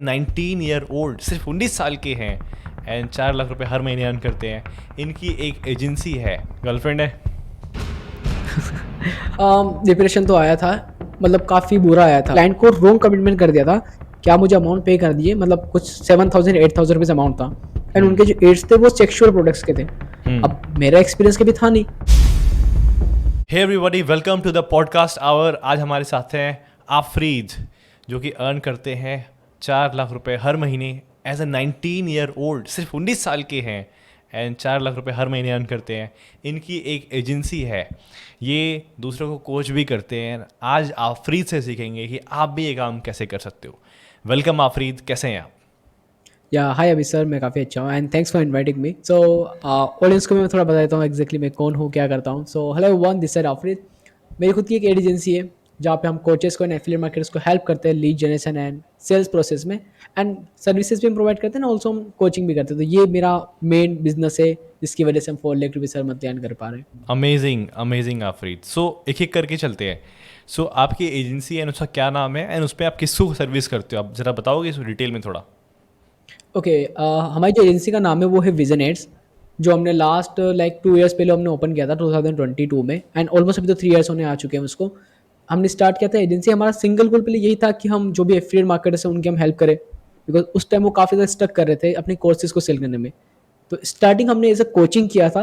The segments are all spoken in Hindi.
19 ईयर ओल्ड, सिर्फ 19 साल के हैं एंड 4 लाख रुपए हर महीने अर्न करते हैं। इनकी एक एजेंसी है, गर्लफ्रेंड है। डिप्रेशन तो आया था, मतलब काफ़ी बुरा आया था। क्लाइंट को रॉन्ग कमिटमेंट कर दिया था कि आप मुझे अमाउंट पे कर दिए, मतलब कुछ 7,000 8,000 रुपीज़ अमाउंट था एंड उनके जो एड्स थे वो सेक्सुअल प्रोडक्ट्स के थे। अब मेरा एक्सपीरियंस कभी था नहीं। Hey everybody, welcome to the podcast hour. आज हमारे साथ हैं आफरीद, जो कि अर्न करते हैं 4 लाख रुपए हर महीने एज अ 19 ईयर ओल्ड, सिर्फ 19 साल के हैं एंड 4 लाख रुपए हर महीने अर्न करते हैं। इनकी एक एजेंसी है, ये दूसरों को कोच भी करते हैं। आज आफरीद से सीखेंगे कि आप भी ये काम कैसे कर सकते हो। वेलकम आफरीद, कैसे हैं आप? या हाय अभी सर, मैं काफ़ी अच्छा हूँ and thanks for inviting me. So audience को मैं थोड़ा बता देता हूँ एग्जैक्टली मैं कौन हूँ, क्या करता हूँ। So hello one, this side Afreed. मेरी खुद की एक एड एजेंसी है जहाँ पे हम कोचेस को एंड एफिलिएट मार्केटर्स को हेल्प करते हैं lead generation and sales process में, एंड सर्विसेज भी हम प्रोवाइड करते हैं ना, ऑल्सो हम कोचिंग भी करते हैं। तो ये मेरा मेन बिजनेस है जिसकी वजह से हम 4 लाख रुपये सर मंथली अर्न कर पा रहे हैं। Amazing amazing Afreed. सो एक एक करके चलते हैं। सो आपकी एजेंसी एंड उसका क्या नाम है एंड उस पर आप किसको सर्विस करते हो? आप ज़रा बताओगे इस डिटेल में थोड़ा। ओके, हमारी जो एजेंसी का नाम है वो है विजन एड्स, जो हमने लास्ट लाइक 2 ईयर्स पहले हमने ओपन किया था 2022 में, एंड ऑलमोस्ट अभी तो 3 ईयर्स होने आ चुके हैं उसको। हमने स्टार्ट किया था एजेंसी, हमारा सिंगल गोल पहले यही था कि हम जो भी एफिलिएट मार्केटर्स हैं उनके हम हेल्प करें, बिकॉज उस टाइम वो काफ़ी ज़्यादा स्टक कर रहे थे अपने कोर्सेज को सेल करने में। तो स्टार्टिंग हमने एज अ कोचिंग किया था,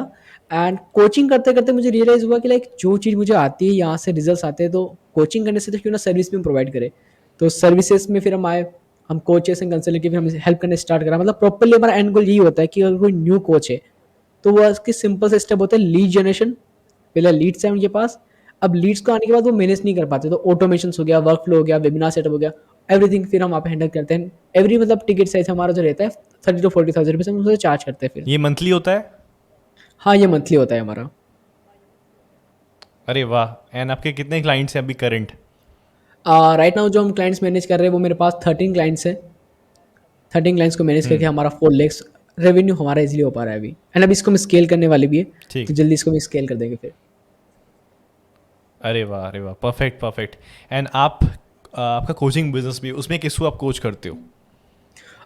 एंड कोचिंग करते करते मुझे रियलाइज़ हुआ कि लाइक जो चीज़ मुझे आती है, यहाँ से रिजल्ट आते हैं, तो कोचिंग करने से तो क्यों ना सर्विस भी हम प्रोवाइड करें। तो सर्विसेज में फिर हम आए, हम कोचेस एंड कंसल्टेंट हम हेल्प करने स्टार्ट करा। मतलब प्रॉपरली हमारा एंड गोल यही होता है कि अगर कोई न्यू कोच है तो वो उसके सिंपल से स्टेप होते हैं लीड जनरेशन। पहले लीड्स है उनके पास, अब लीड्स को आने के बाद वो मैनेज नहीं कर पाते, तो ऑटोमेशन हो गया, वर्क फ्लो हो गया, वेबिनार सेटअप हो गया, एवरीथिंग फिर हम वहाँ पे हैंडल करते हैं। एवरी मतलब टिकट साइज हमारा जो रहता है 30 to 40,000 रुपये हम उसे चार्ज करते हैं फिर। ये मंथली होता है? हाँ, ये मंथली होता है हमारा। अरे वाह। एंड आपके कितने क्लाइंट्स हैं अभी करंट? राइट नाउ जो हम क्लाइंट्स मैनेज कर रहे हैं वो मेरे पास 13 क्लाइंट्स हैं। 13 क्लाइंट्स को मैनेज करके हमारा 4 lakhs रेवेन्यू हमारा इजीली हो पा रहा है अभी, एंड अभी इसको हम स्केल करने वाले भी है, ठीक। तो जल्दी इसको हम स्केल कर देंगे फिर। अरे वाह, परफेक्ट परफेक्ट। एंड आप आपका कोचिंग बिजनेस भी, उसमें किसको आप कोच करते हो?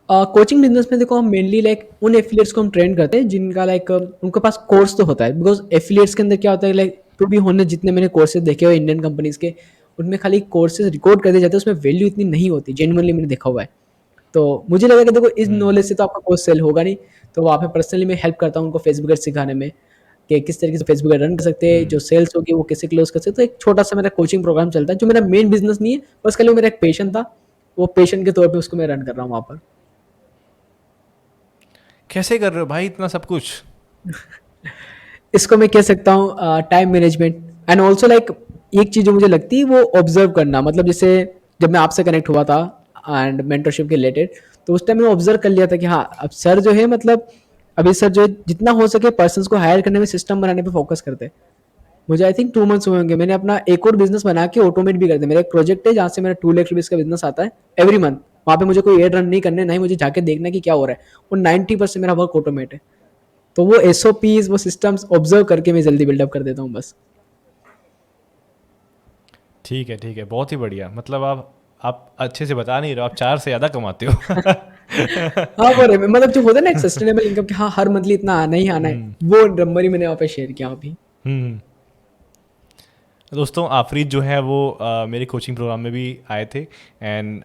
कोचिंग बिजनेस में देखो, हम मेनली लाइक उन एफिलिएट्स को हम ट्रेन करते हैं जिनका लाइक उनके पास कोर्स तो होता है, बिकॉज एफिलिएट्स के अंदर क्या होता है, लाइक टू बी होने जितने मैंने कोर्सेज देखे हुए इंडियन कंपनीज के, उनमें खाली कोर्सेज रिकॉर्ड कर दिए जाते हैं, उसमें वैल्यू इतनी नहीं होती, जेन्युइनली मैंने देखा हुआ है। तो मुझे लगा कि देखो इस नॉलेज से तो आपका कोर्स सेल होगा नहीं, तो वहाँ पे पर्सनली मैं हेल्प करता हूँ उनको फेसबुक एड सिखाने में कि किस तरीके से फेसबुक एड रन कर सकते हैं, जो सेल्स होगी वो कैसे क्लोज कर सकते हैं। तो एक छोटा सा मेरा कोचिंग प्रोग्राम चलता है, जो मेरा मेन बिजनेस नहीं है, बस खाली वो मेरा एक पेशन था, वो पेशन के तौर पर उसको मैं रन कर रहा हूँ वहाँ पर। कैसे कर रहे हो भाई इतना सब कुछ? इसको मैं कह सकता हूँ time management, and also like एक चीज़ जो मुझे लगती है वो ऑब्जर्व करना। मतलब जैसे जब मैं आपसे कनेक्ट हुआ था एंड मेंटरशिप के रिलेटेड, तो उस टाइम मैंने ऑब्जर्व कर लिया था कि हाँ, अब सर जो है, मतलब अभी सर जो है जितना हो सके पर्सन्स को हायर करने में, सिस्टम बनाने पे फोकस करते हैं। मुझे आई थिंक 2 मंथ्स हुए होंगे, मैंने अपना एक और बिजनेस बना के ऑटोमेट भी कर दिया। मेरा एक प्रोजेक्ट है जहाँ से मेरा 2 लाख रुपीज़ का बिजनेस आता है एवरी मंथ। वहाँ पे मुझे कोई एड रन नहीं करने, ना ही मुझे जाके देखना कि क्या हो रहा है, और 90% मेरा वर्क ऑटोमेट है। तो वो एसओपीज, वो सिस्टम्स ऑब्जर्व करके मैं जल्दी बिल्डअप कर देता हूँ बस। ठीक है, बहुत ही बढ़िया। मतलब आप अच्छे से बता नहीं रहे हो, आप 4 से ज़्यादा कमाते हो। हाँ, वो मतलब जो होता है ना एक सस्टेनेबल इनकम कि हाँ हर मंथली इतना आना ही आना है, वो नंबर ही मैंने वहाँ पे शेयर किया अभी। हम्म। दोस्तों, आफरीद जो है वो मेरे कोचिंग प्रोग्राम में भी आए थे एंड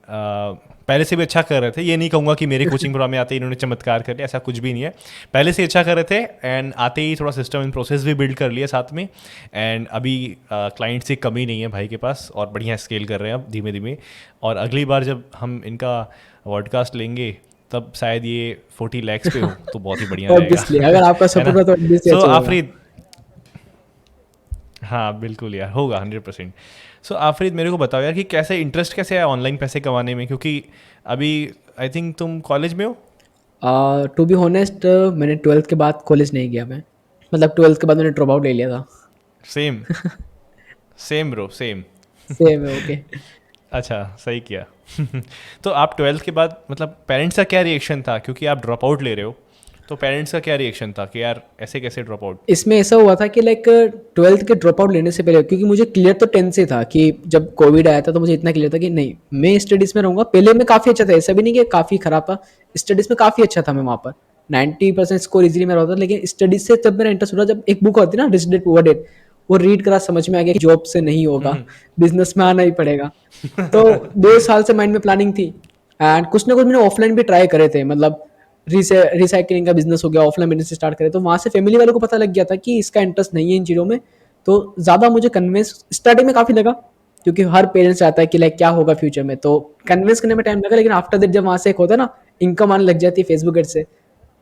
पहले से भी अच्छा कर रहे थे। ये नहीं कहूँगा कि मेरे कोचिंग प्रोग्राम में आते ही इन्होंने चमत्कार कर लिया, ऐसा कुछ भी नहीं है। पहले से अच्छा कर रहे थे एंड आते ही थोड़ा सिस्टम एंड प्रोसेस भी बिल्ड कर लिया साथ में। एंड अभी क्लाइंट्स की कमी नहीं है भाई के पास, और बढ़िया स्केल कर रहे हैं अब धीमे धीमे। और अगली बार जब हम इनका पॉडकास्ट लेंगे तब शायद ये 40 lakhs पे हो, तो बहुत ही बढ़िया रहेगा। ऑब्वियसली अगर आपका है सपोर्ट ना? हो तो ऑब्वियसली सो अच्छा होगा। आफरीद, हाँ बिल्कुल यार, होगा 100%। सो आफरीद, मेरे को बताओ यार कि कैसे इंटरेस्ट कैसे आया ऑनलाइन पैसे कमाने में, क्योंकि अभी आई थिंक तुम कॉलेज में हो। टू बी होनेस्ट, मैंने 12th के बाद कॉलेज नहीं गया मैं, मतलब 12th के बाद मैंने ड्रॉप आउट ले लिया था। Same same bro, same. Same है, ओके। अच्छा, सही किया। तो आप 12th के बाद, मतलब पेरेंट्स का क्या रिएक्शन था, क्योंकि आप ड्रॉप आउट ले रहे हो, तो पेरेंट्स का क्या रिएक्शन था कि यार ऐसे कैसे ड्रॉप आउट? इसमें ऐसा हुआ था कि लाइक 12th के ड्रॉप आउट लेने से पहले, क्योंकि मुझे क्लियर तो 10th से था कि जब कोविड आया था तो मुझे इतना क्लियर था कि नहीं, मैं स्टडीज़ में रहूँगा। पहले मैं काफ़ी अच्छा था, ऐसा भी नहीं कि काफ़ी ख़राब था, स्टडीज़ में काफ़ी अच्छा था मैं वहाँ पर, 90% स्कोर इजीली मेरा होता था। लेकिन स्टडीज़ से जब मेरा इंटरेस्ट हुआ, जब एक बुक होती है ना, रिच डैड पुअर डैड, वो रीड करा, समझ में आ गया कि जॉब से नहीं होगा, बिजनेस में आना ही पड़ेगा। तो 2 साल से माइंड में प्लानिंग थी, एंड कुछ ना कुछ मैंने ऑफलाइन भी ट्राई करे थे, मतलब रिसाइकलिंग का बिजनेस हो गया, ऑफलाइन बिजनेस स्टार्ट करे। तो वहाँ से फैमिली वालों को पता लग गया था कि इसका इंटरेस्ट नहीं है इन चीज़ों में। तो ज़्यादा मुझे कन्विंस स्टार्टिंग में काफ़ी लगा, क्योंकि हर पेरेंट्स चाहता है कि लाइक क्या होगा फ्यूचर में, तो कन्विंस करने में टाइम लगा। लेकिन आफ्टर दैट जब वहाँ से एक होता है ना, इनकम आने लग जाती है फेसबुक एड से,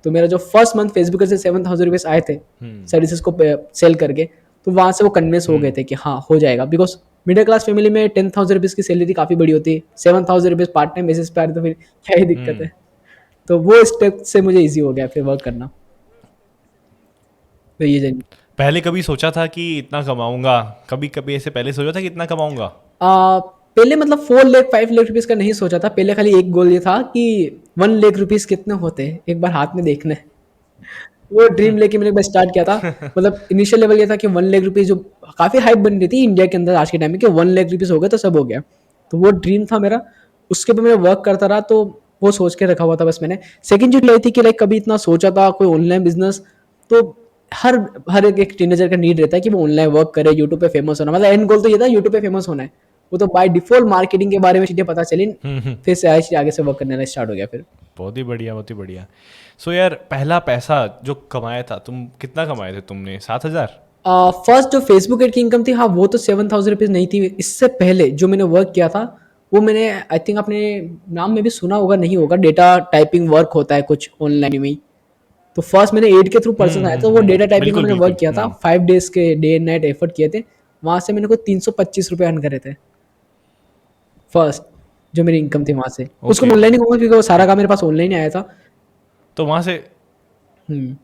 तो मेरा जो फर्स्ट मंथ फेसबुक एड से 7,000 रुपीज़ आए थे सर्विसेज को सेल करके, तो वहाँ से वो कन्विंस हो गए थे कि हाँ हो जाएगा। बिकॉज मिडिल क्लास फैमिली में 10,000 रुपीज़ की सैलरी काफ़ी बड़ी होती है, 7,000 रुपीज़ पार्ट टाइम बेसिस पे आ रहे तो फिर क्या ही दिक्कत है। तो वो स्टेप से मुझे इजी हो गया फिर वर्क करना। तो ये जर्नी पहले कभी सोचा था कि इतना कमाऊंगा? कभी कभी ऐसे पहले सोचा था कि इतना कमाऊंगा? पहले मतलब 4 लाख 5 लाख रुपीज़ का नहीं सोचा था। पहले खाली एक गोल ये था कि 1 लाख रुपीज़ कितने होते हैं एक बार हाथ में देखना है। वो ड्रीम लेके मैंने एक बार स्टार्ट किया था। मतलब इनिशियल लेवल ये था कि 1 लाख रुपीज़, जो काफ़ी हाइप बन रही थी इंडिया के अंदर आज के टाइम में, कि 1 लाख रुपीज़ हो गए तो सब हो गया। तो वो ड्रीम था मेरा, उसके ऊपर मैं वर्क करता रहा, तो वो सोच के रखा हुआ था बस मैंने। सेकंड चीज़ ये थी कि लाइक कभी इतना सोचा था कोई ऑनलाइन बिजनेस, तो हर हर एक टीनेजर का नीड रहता है कि वो ऑनलाइन वर्क करे, यूट्यूब पे फेमस होना। मतलब एंड गोल तो ये था यूट्यूब पे फेमस होना है। वो तो बाय डिफॉल्ट मार्केटिंग के बारे में चीज़ें पता चली, फिर से आगे से वर्क करने स्टार्ट हो गया फिर। बहुत ही बढ़िया, बहुत ही बढ़िया। सो यार, पहला पैसा जो कमाया था, तुम कितना कमाए थे तुमने? 7,000? फर्स्ट जो फेसबुक एड की इनकम थी, हाँ वो तो 7,000 रुपीज़ नहीं थी। इससे पहले जो मैंने वर्क किया था, वो मैंने आई थिंक अपने नाम में भी सुना होगा, नहीं होगा, डेटा टाइपिंग वर्क होता है कुछ ऑनलाइन में ही। तो फर्स्ट मैंने एड के थ्रू पर्सन आया था, वो डेटा टाइपिंग का बिल्कुल मैंने वर्क बिल्कुल। किया था, 5 डेज के डे एंड नाइट एफर्ट किए थे। वहाँ से मैंने को 325 रुपये अर्न करे थे फर्स्ट, जो मेरी इनकम थी वहाँ से। उसको ओके। मैं ऑनलाइन ही कहूँगा क्योंकि वो सारा काम मेरे पास ऑनलाइन ही आया था। तो हम्म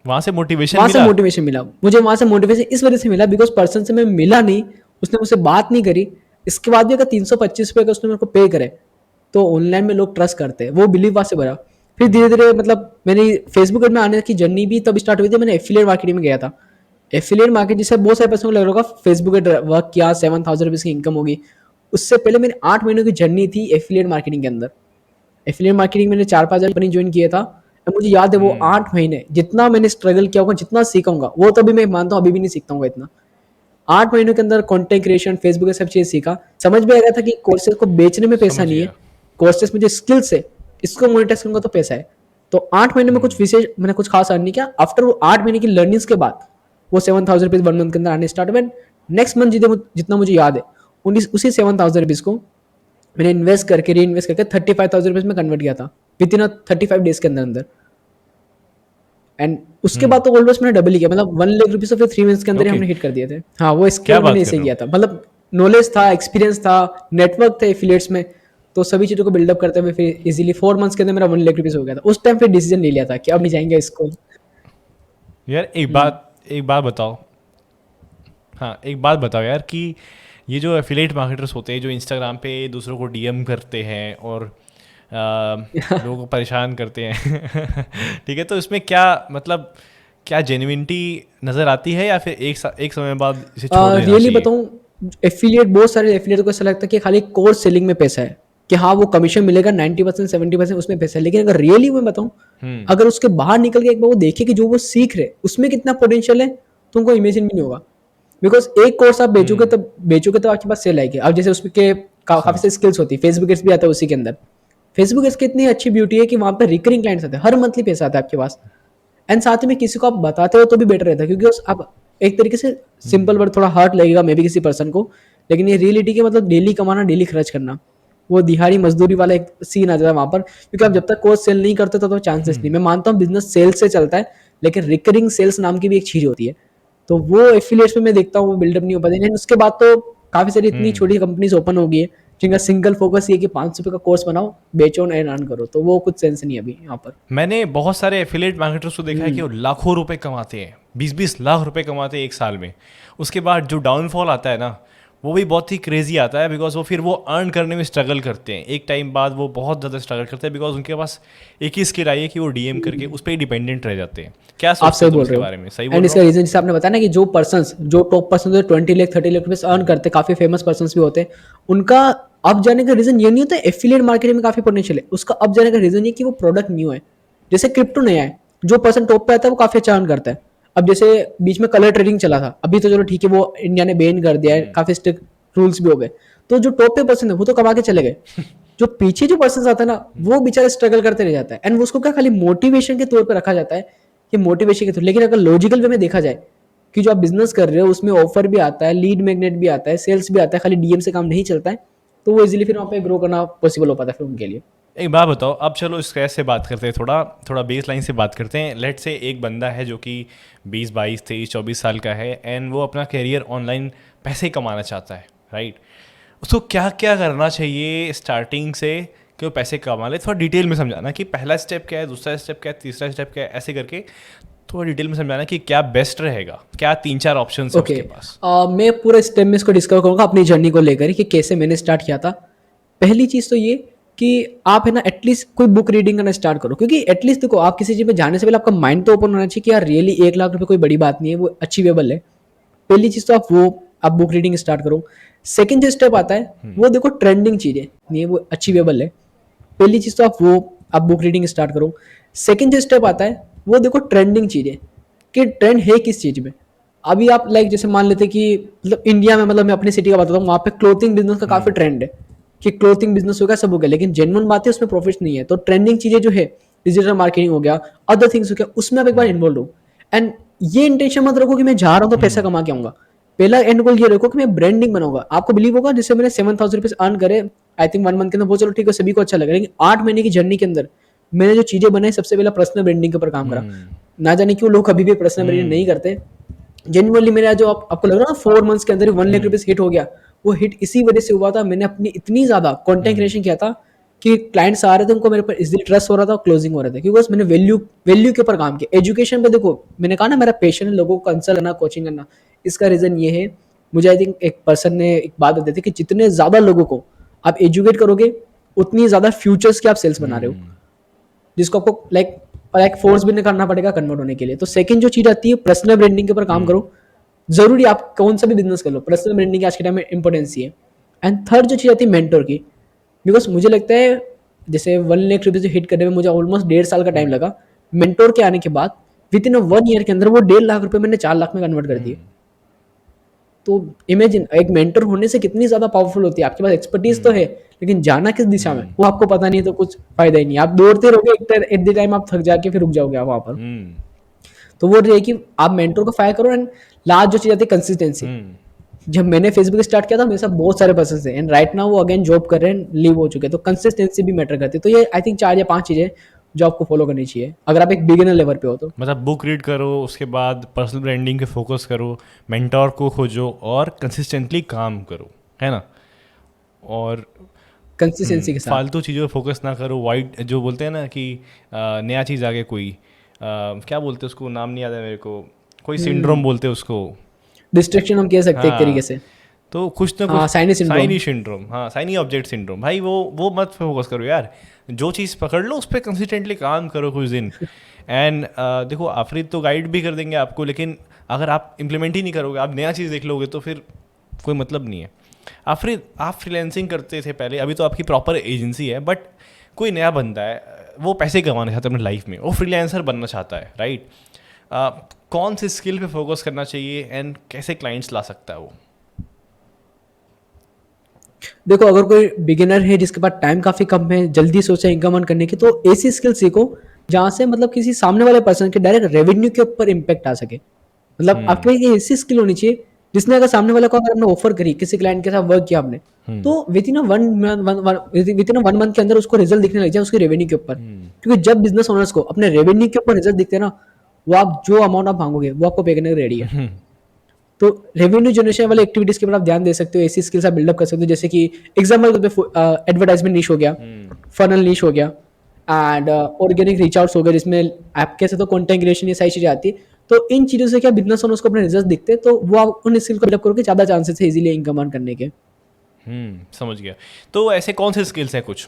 वहाँ से मोटिवेशन वहाँ से मिला? मोटिवेशन मिला मुझे। वहाँ से मोटिवेशन इस वजह से मिला बिकॉज पर्सन से मैं मिला नहीं, उसने मुझसे बात नहीं करी। इसके बाद भी अगर 325 रुपये का उसने मेरे को पे करे, तो ऑनलाइन में लोग ट्रस्ट करते हैं, वो बिलीव वहाँ से बना। फिर धीरे धीरे मतलब मेरी फेसबुक में आने की जर्नी भी तब स्टार्ट हुई थी, मैंने एफिलिएट मार्केटिंग में गया था। एफिलिएट मार्केट जिससे बहुत सारे पर्सन को लग रहा होगा, फेसबुक पे वर्क किया, 7,000 रुपीज़ की इनकम होगी। उससे पहले मेरी 8 महीनों की जर्नी थी एफिलिएट मार्केटिंग के अंदर। एफिलिएट मार्केटिंग मैंने 4-5 कंपनी ज्वाइन किया था, और मुझे याद है वो 8 महीने जितना मैंने स्ट्रगल किया होगा, जितना सीखा होगा, वो तो अभी मैं मानता हूँ अभी भी नहीं सीखता हूँ इतना। 8 महीनों के अंदर कंटेंट क्रिएशन, फेसबुक ये सब चीज़ सीखा। समझ में आ गया था कि कोर्सेज को बेचने में पैसा समझ नहीं है, गया। कोर्सेज में जो स्किल्स है इसको मोनेटाइज करूंगा तो पैसा है। तो 8 महीने में कुछ विशेष मैंने कुछ खास अर्न नहीं किया। आफ्टर वो 8 महीने की लर्निंग्स के बाद वो 7,000 रुपीज़ 1 मंथ के अंदर आने स्टार्ट हुए। नेक्स्ट मंथ जितना मुझे याद है, उसी 7,000 रुपीज़ को मैंने इन्वेस्ट करके, री इन्वेस्ट करके 35,000 रुपीज़ में कन्वर्ट किया था विद इन 35 डेज के अंदर अंदर। एंड उसके बाद तो ऑलमोस्ट मैंने डबल ही किया, मतलब 1 लाख रुपीज़ तो फिर 3 मंथ्स के अंदर ही ओके। हमने हिट कर दिए थे। हाँ, वो क्या स्केल मैंने बात कर ऐसे रहे हो? किया था, मतलब नॉलेज था, एक्सपीरियंस था, नेटवर्क थे एफिलिएट्स में, तो सभी चीज़ों को बिल्डअप करते हुए फिर इजीली 4 मंथ्स के अंदर मेरा 1 लाख रुपीज़ हो गया था। उस टाइम फिर डिसीजन ले लिया था कि अब नहीं जाएंगे इसको। यार एक बात बताओ। हाँ, एक बात बताओ यार कि ये जो एफिलेट मार्केटर्स होते हैं, जो इंस्टाग्राम पे दूसरों को डीएम करते हैं और लोगों को परेशान करते हैं ठीक है, तो इसमें क्या मतलब, क्या जेन्युइनिटी नज़र आती है, या फिर एक समय बाद इसे छोड़ देना रियली चाहिए? बताऊँ, एफिलिएट बहुत सारे एफिलिएट को ऐसा लगता है कि खाली कोर्स सेलिंग में पैसा है, कि हाँ वो कमीशन मिलेगा 90% 70% उसमें पैसा है। लेकिन अगर रियली मैं बताऊँ, अगर उसके बाहर निकल के एक बार वो देखे कि जो वो सीख रहे उसमें कितना पोटेंशियल है, तो उनको इमेजिन भी नहीं होगा। बिकॉज एक कोर्स आप बेचोगे तो आपके पास सेल आएगी। अब जैसे उसमें के काफ़ी समझ। सारी स्किल्स होती है, फेसबुक एड्स भी आता है उसी के अंदर। फेसबुक एड्स की इतनी अच्छी ब्यूटी है कि वहाँ पर रिकरिंग क्लाइंट्स आते हैं, हर मंथली पैसा आता है आपके पास। एंड साथ में किसी को आप बताते हो तो भी बेटर रहता है, क्योंकि आप एक तरीके से, सिंपल वर्ड थोड़ा हार्ट लगेगा मे बी किसी पर्सन को, लेकिन ये रियलिटी के मतलब डेली कमाना, डेली खर्च करना, वो दिहाड़ी मजदूरी वाला एक सीन आ जाता है वहाँ पर। क्योंकि आप जब तक कोर्स सेल नहीं करते तो चांसेस नहीं। मैं मानता हूँ बिजनेस सेल्स से चलता है, लेकिन रिकरिंग सेल्स नाम की भी एक चीज़ होती है, तो वो एफिलिएट्स में मैं देखता हूँ वो बिल्डअप नहीं हो पाती। लेकिन उसके बाद तो काफ़ी सारी इतनी छोटी कंपनीज ओपन हो गई है जिनका सिंगल फोकस ये कि 500 रुपये का कोर्स बनाओ, बेचो एंड अर्न करो, तो वो कुछ सेंस नहीं है अभी यहाँ पर। मैंने बहुत सारे एफिलेट मार्केटर्स को देखा है कि वो लाखों रुपए कमाते हैं, 20-20 लाख रुपए कमाते हैं एक साल में। उसके बाद जो डाउनफॉल आता है ना, वो भी बहुत ही क्रेजी आता है, बिकॉज वो फिर वो अर्न करने में स्ट्रगल करते हैं, एक टाइम बाद वो बहुत ज़्यादा स्ट्रगल करते हैं, बिकॉज उनके पास एक ही स्किल आई है कि वो डीएम करके उस पर ही डिपेंडेंट रह जाते हैं। क्या आप सोचते सही हो तुम बोल इसके रहे हो। बारे में, सही बोल एंड रहा इसका हूँ? रीजन जैसे आपने बताया ना कि जो पर्सन्स जो टॉप पर्सन जो 20 लाख 30 लाख रुपए अर्न करते हैं, काफी फेमस पर्सन भी होते हैं, उनका अब जाने का रीजन ये नहीं होता है एफिलिएट मार्केटिंग में काफी पोटेंशियल है, उसका अब जाने का रीजन ये कि वो प्रोडक्ट न्यू है। जैसे क्रिप्टो नया है, जो पर्सन टॉप पे आता है वो काफी अच्छा अर्न करता है। अब जैसे बीच में कलर ट्रेडिंग चला था, अभी तो चलो ठीक है वो इंडिया ने बैन कर दिया है, काफी स्ट्रिक्ट रूल्स भी हो गए, तो जो टॉप पे पर्सन है वो तो कमा के चले गए। जो पीछे जो पर्सन आता है ना, वो बेचारा स्ट्रगल करते रह जाता है, एंड उसको क्या खाली मोटिवेशन के तौर पर रखा जाता है कि मोटिवेशन के थ्रू। लेकिन अगर लॉजिकल वे में देखा जाए कि जो आप बिजनेस कर रहे हो उसमें ऑफर भी आता है, लीड मैग्नेट भी आता है, सेल्स भी आता है, खाली डीएम से काम नहीं चलता है, तो वो इजीली फिर वहाँ पे ग्रो करना पॉसिबल हो पाता है फिर उनके लिए। एक बात बताओ, अब चलो स्क्रैच से बात करते हैं, थोड़ा थोड़ा बेस लाइन से बात करते हैं। लेट से एक बंदा है जो कि 20 22 23 24 साल का है, एंड वो अपना करियर ऑनलाइन पैसे कमाना चाहता है, राइट? उसको क्या क्या करना चाहिए स्टार्टिंग से कि वो पैसे कमा ले? थोड़ा डिटेल में समझाना कि पहला स्टेप क्या है, दूसरा स्टेप क्या है, तीसरा स्टेप क्या है, ऐसे करके थोड़ा डिटेल में समझाना कि क्या बेस्ट रहेगा, क्या 3 4 ऑप्शन है ओके, उसके पास। मैं पूरा स्टेप में इसको डिस्कवर करूंगा अपनी जर्नी को लेकर कि कैसे मैंने स्टार्ट किया था। पहली चीज़ तो ये कि आप है ना एटलीस्ट कोई बुक रीडिंग करना स्टार्ट करो, क्योंकि एटलीस्ट देखो आप किसी चीज़ में जाने से पहले आपका माइंड तो ओपन होना चाहिए कि यार रियली 1 लाख रुपए कोई बड़ी बात नहीं है, वो अचीवेबल है। पहली चीज़ तो आप बुक रीडिंग स्टार्ट करो। सेकंड जो स्टेप आता है वो देखो ट्रेंडिंग चीज़ें नहीं है, वो अचीवेबल है। पहली चीज़ तो आप बुक रीडिंग स्टार्ट करो। सेकंड जो स्टेप आता है वो देखो ट्रेंडिंग चीज़ें कि ट्रेंड है किस चीज़ में। अभी आप लाइक जैसे मान लेते कि मतलब इंडिया में, मतलब मैं अपनी सिटी का बताता हूँ, वहाँ पे क्लोथिंग बिजनेस का काफ़ी ट्रेंड है कि क्लोथिंग बिजनेस हो गया, सब हो गया, लेकिन जेन्युइन बात है उसमें प्रॉफिट नहीं है। तो ट्रेंडिंग चीज़ें जो है, डिजिटल मार्केटिंग हो गया, अदर थिंग्स हो गया, उसमें आप एक बार इन्वॉल्व हो। एंड ये इंटेंशन मत रखो कि मैं जा रहा हूँ तो पैसा कमा के आऊंगा। पहला एंड गोल ये रखो कि मैं ब्रांडिंग बनाऊंगा। आपको बिलीव होगा जैसे मैंने 7,000 रुपीज अर्न करे आई थिंक 1 मंथ के अंदर, वो चलो ठीक है सभी को अच्छा लगा, लेकिन 8 महीने की जर्नी के अंदर मैंने जो चीजें बनाई, सबसे पहला पर्सनल ब्रांडिंग के ऊपर काम करा। ना जाने क्यों लोग अभी भी पर्सनल ब्रांडिंग नहीं करते। जेन्युइनली मेरा जो आपको लग रहा है ना 4 मंथ्स के अंदर 1 लाख रुपीज हिट हो गया, वो हिट इसी वजह से हुआ था, मैंने अपनी इतनी ज्यादा कंटेंट क्रिएशन किया था कि क्लाइंट्स आ रहे थे, उनको मेरे पर इजीली ट्रस्ट हो रहा था, क्लोजिंग हो रहा था, क्योंकि बस मैंने वैल्यू के ऊपर काम किया। एजुकेशन पे देखो, मैंने कहा ना मेरा पैशन है लोगों को कंसल्ट करना, कोचिंग करना। इसका रीजन ये है, मुझे आई थिंक एक पर्सन ने एक बात बताई थी कि जितने ज्यादा लोगों को आप एजुकेट करोगे, उतनी ज्यादा फ्यूचर्स के आप सेल्स बना रहे हो, जिसको आपको लाइक लाइक फोर्स भी नहीं करना पड़ेगा कन्वर्ट होने के लिए। तो सेकंड जो चीज आती है, पर्सनल ब्रांडिंग के ऊपर काम करो। जरूरी आप कौन सा भी बिजनेस कर लो, पर्सनल ब्रांडिंग की आज के टाइम में इंपॉर्टेंस ही है। एंड थर्ड जो चीज आती है मेंटर की, बिकॉज मुझे लगता है जैसे 1 लाख रुपीज हिट करने में मुझे ऑलमोस्ट 1.5 साल का टाइम लगा। मेंटोर के आने के बाद विद इन 1 ईयर के अंदर वो 1.5 लाख रुपए मैंने 4 लाख में कन्वर्ट कर दिए। तो इमेजिन एक मेंटर होने से कितनी ज्यादा पावरफुल होती है। आपके पास एक्सपर्टीज तो है, लेकिन जाना किस दिशा में वो आपको पता नहीं है, तो कुछ फायदा ही नहीं। आप दौड़ते रहोगे, एट द टाइम आप थक जाके फिर रुक जाओगे आप वहां पर। तो वो है कि आप मेंटर को फायर करो। एंड लास्ट जो चीज आती है कंसिस्टेंसी। जब मैंने फेसबुक स्टार्ट किया था मेरे साथ बहुत सारे पर्सन थे, एंड राइट नाउ वो अगेन जॉब कर रहे हैं, लीव हो चुके हैं। तो कंसिस्टेंसी भी मैटर करती है। तो ये आई थिंक 4 या 5 चीजें जो आपको फॉलो करनी चाहिए अगर आप एक बिगिनर लेवल पे हो तो। मतलब बुक रीड करो, उसके बाद पर्सनल ब्रांडिंग पे फोकस करो, मेंटोर को खोजो और कंसिस्टेंटली काम करो, है ना? और कंसिस्टेंसी के साथ फालतू चीज़ों पे फोकस ना करो। वाइट जो बोलते हैं ना कि नया चीज़ आ गया कोई, क्या बोलते हैं उसको, नाम नहीं आता है मेरे को, कोई सिंड्रोम बोलते हैं उसको। डिस्ट्रैक्शन हम कह सकते हैं एक तरीके हाँ, से। तो कुछ ना हाँ, कुछ साइनी सिंड्रोम। साइनी सिंड्रोम, हाँ साइनी ऑब्जेक्ट सिंड्रोम, भाई वो मत फोकस करो यार। जो चीज़ पकड़ लो उस पर कंसिस्टेंटली काम करो कुछ दिन। एंड देखो आफरीद तो गाइड भी कर देंगे आपको, लेकिन अगर आप इम्प्लीमेंट ही नहीं करोगे, आप नया चीज़ देख लोगे तो फिर कोई मतलब नहीं है। आफरीद, आप फ्रीलांसिंग करते थे पहले, अभी तो आपकी प्रॉपर एजेंसी है, बट कोई नया बंदा है, वो पैसे कमाना चाहता है अपनी लाइफ में, वो फ्रीलांसर बनना चाहता है, राइट? कौन से स्किल पे फोकस करना चाहिए एंड कैसे क्लाइंट्स ला सकता है वो? देखो अगर कोई बिगिनर है जिसके पास टाइम काफी कम है, जल्दी सोचा इनकम अर्न करने की, तो ऐसी स्किल सीखो जहां से मतलब किसी सामने वाले पर्सन के डायरेक्ट रेवेन्यू के ऊपर इम्पैक्ट आ सके। मतलब आपके पास ये ऐसी स्किल होनी चाहिए जिसने अगर सामने वाले को अगर आपने ऑफर करी, किसी क्लाइंट के साथ वर्क किया आपने, तो विद इन 1 मंथ के अंदर उसको रिजल्ट दिखने लग जाए उसके रेवेन्यू के ऊपर। क्योंकि जब बिजनेस ओनर्स को अपने रेवेन्यू के ऊपर रिजल्ट दिखते हैं ना, वो आप जो अमाउंट आप मांगोगे वो आपको पे करने रेडी है। तो रेवेन्यू जनरेशन वाले एक्टिविटीज के ऊपर आप ध्यान दे सकते हो, ऐसी स्किल्स आप बिल्डअप कर सकते हो। जैसे कि एग्जांपल एडवर्टाइजमेंट नीश हो गया, फनल नीश हो गया, एंड ऑर्गेनिक रीच आउट्स हो गया, जिसमें आप कह सकते हो कंटेंट क्रिएशन, ये सारी चीजें आती है। तो इन चीज़ों से क्या बिजनेस ओनर्स को अपने रिजल्ट दिखते, तो वो आप उन स्किल को डेवलप करोगे, ज़्यादा चांसेस है इजीली इनकम अर्न करने के। समझ गया। तो ऐसे कौन से स्किल्स हैं कुछ?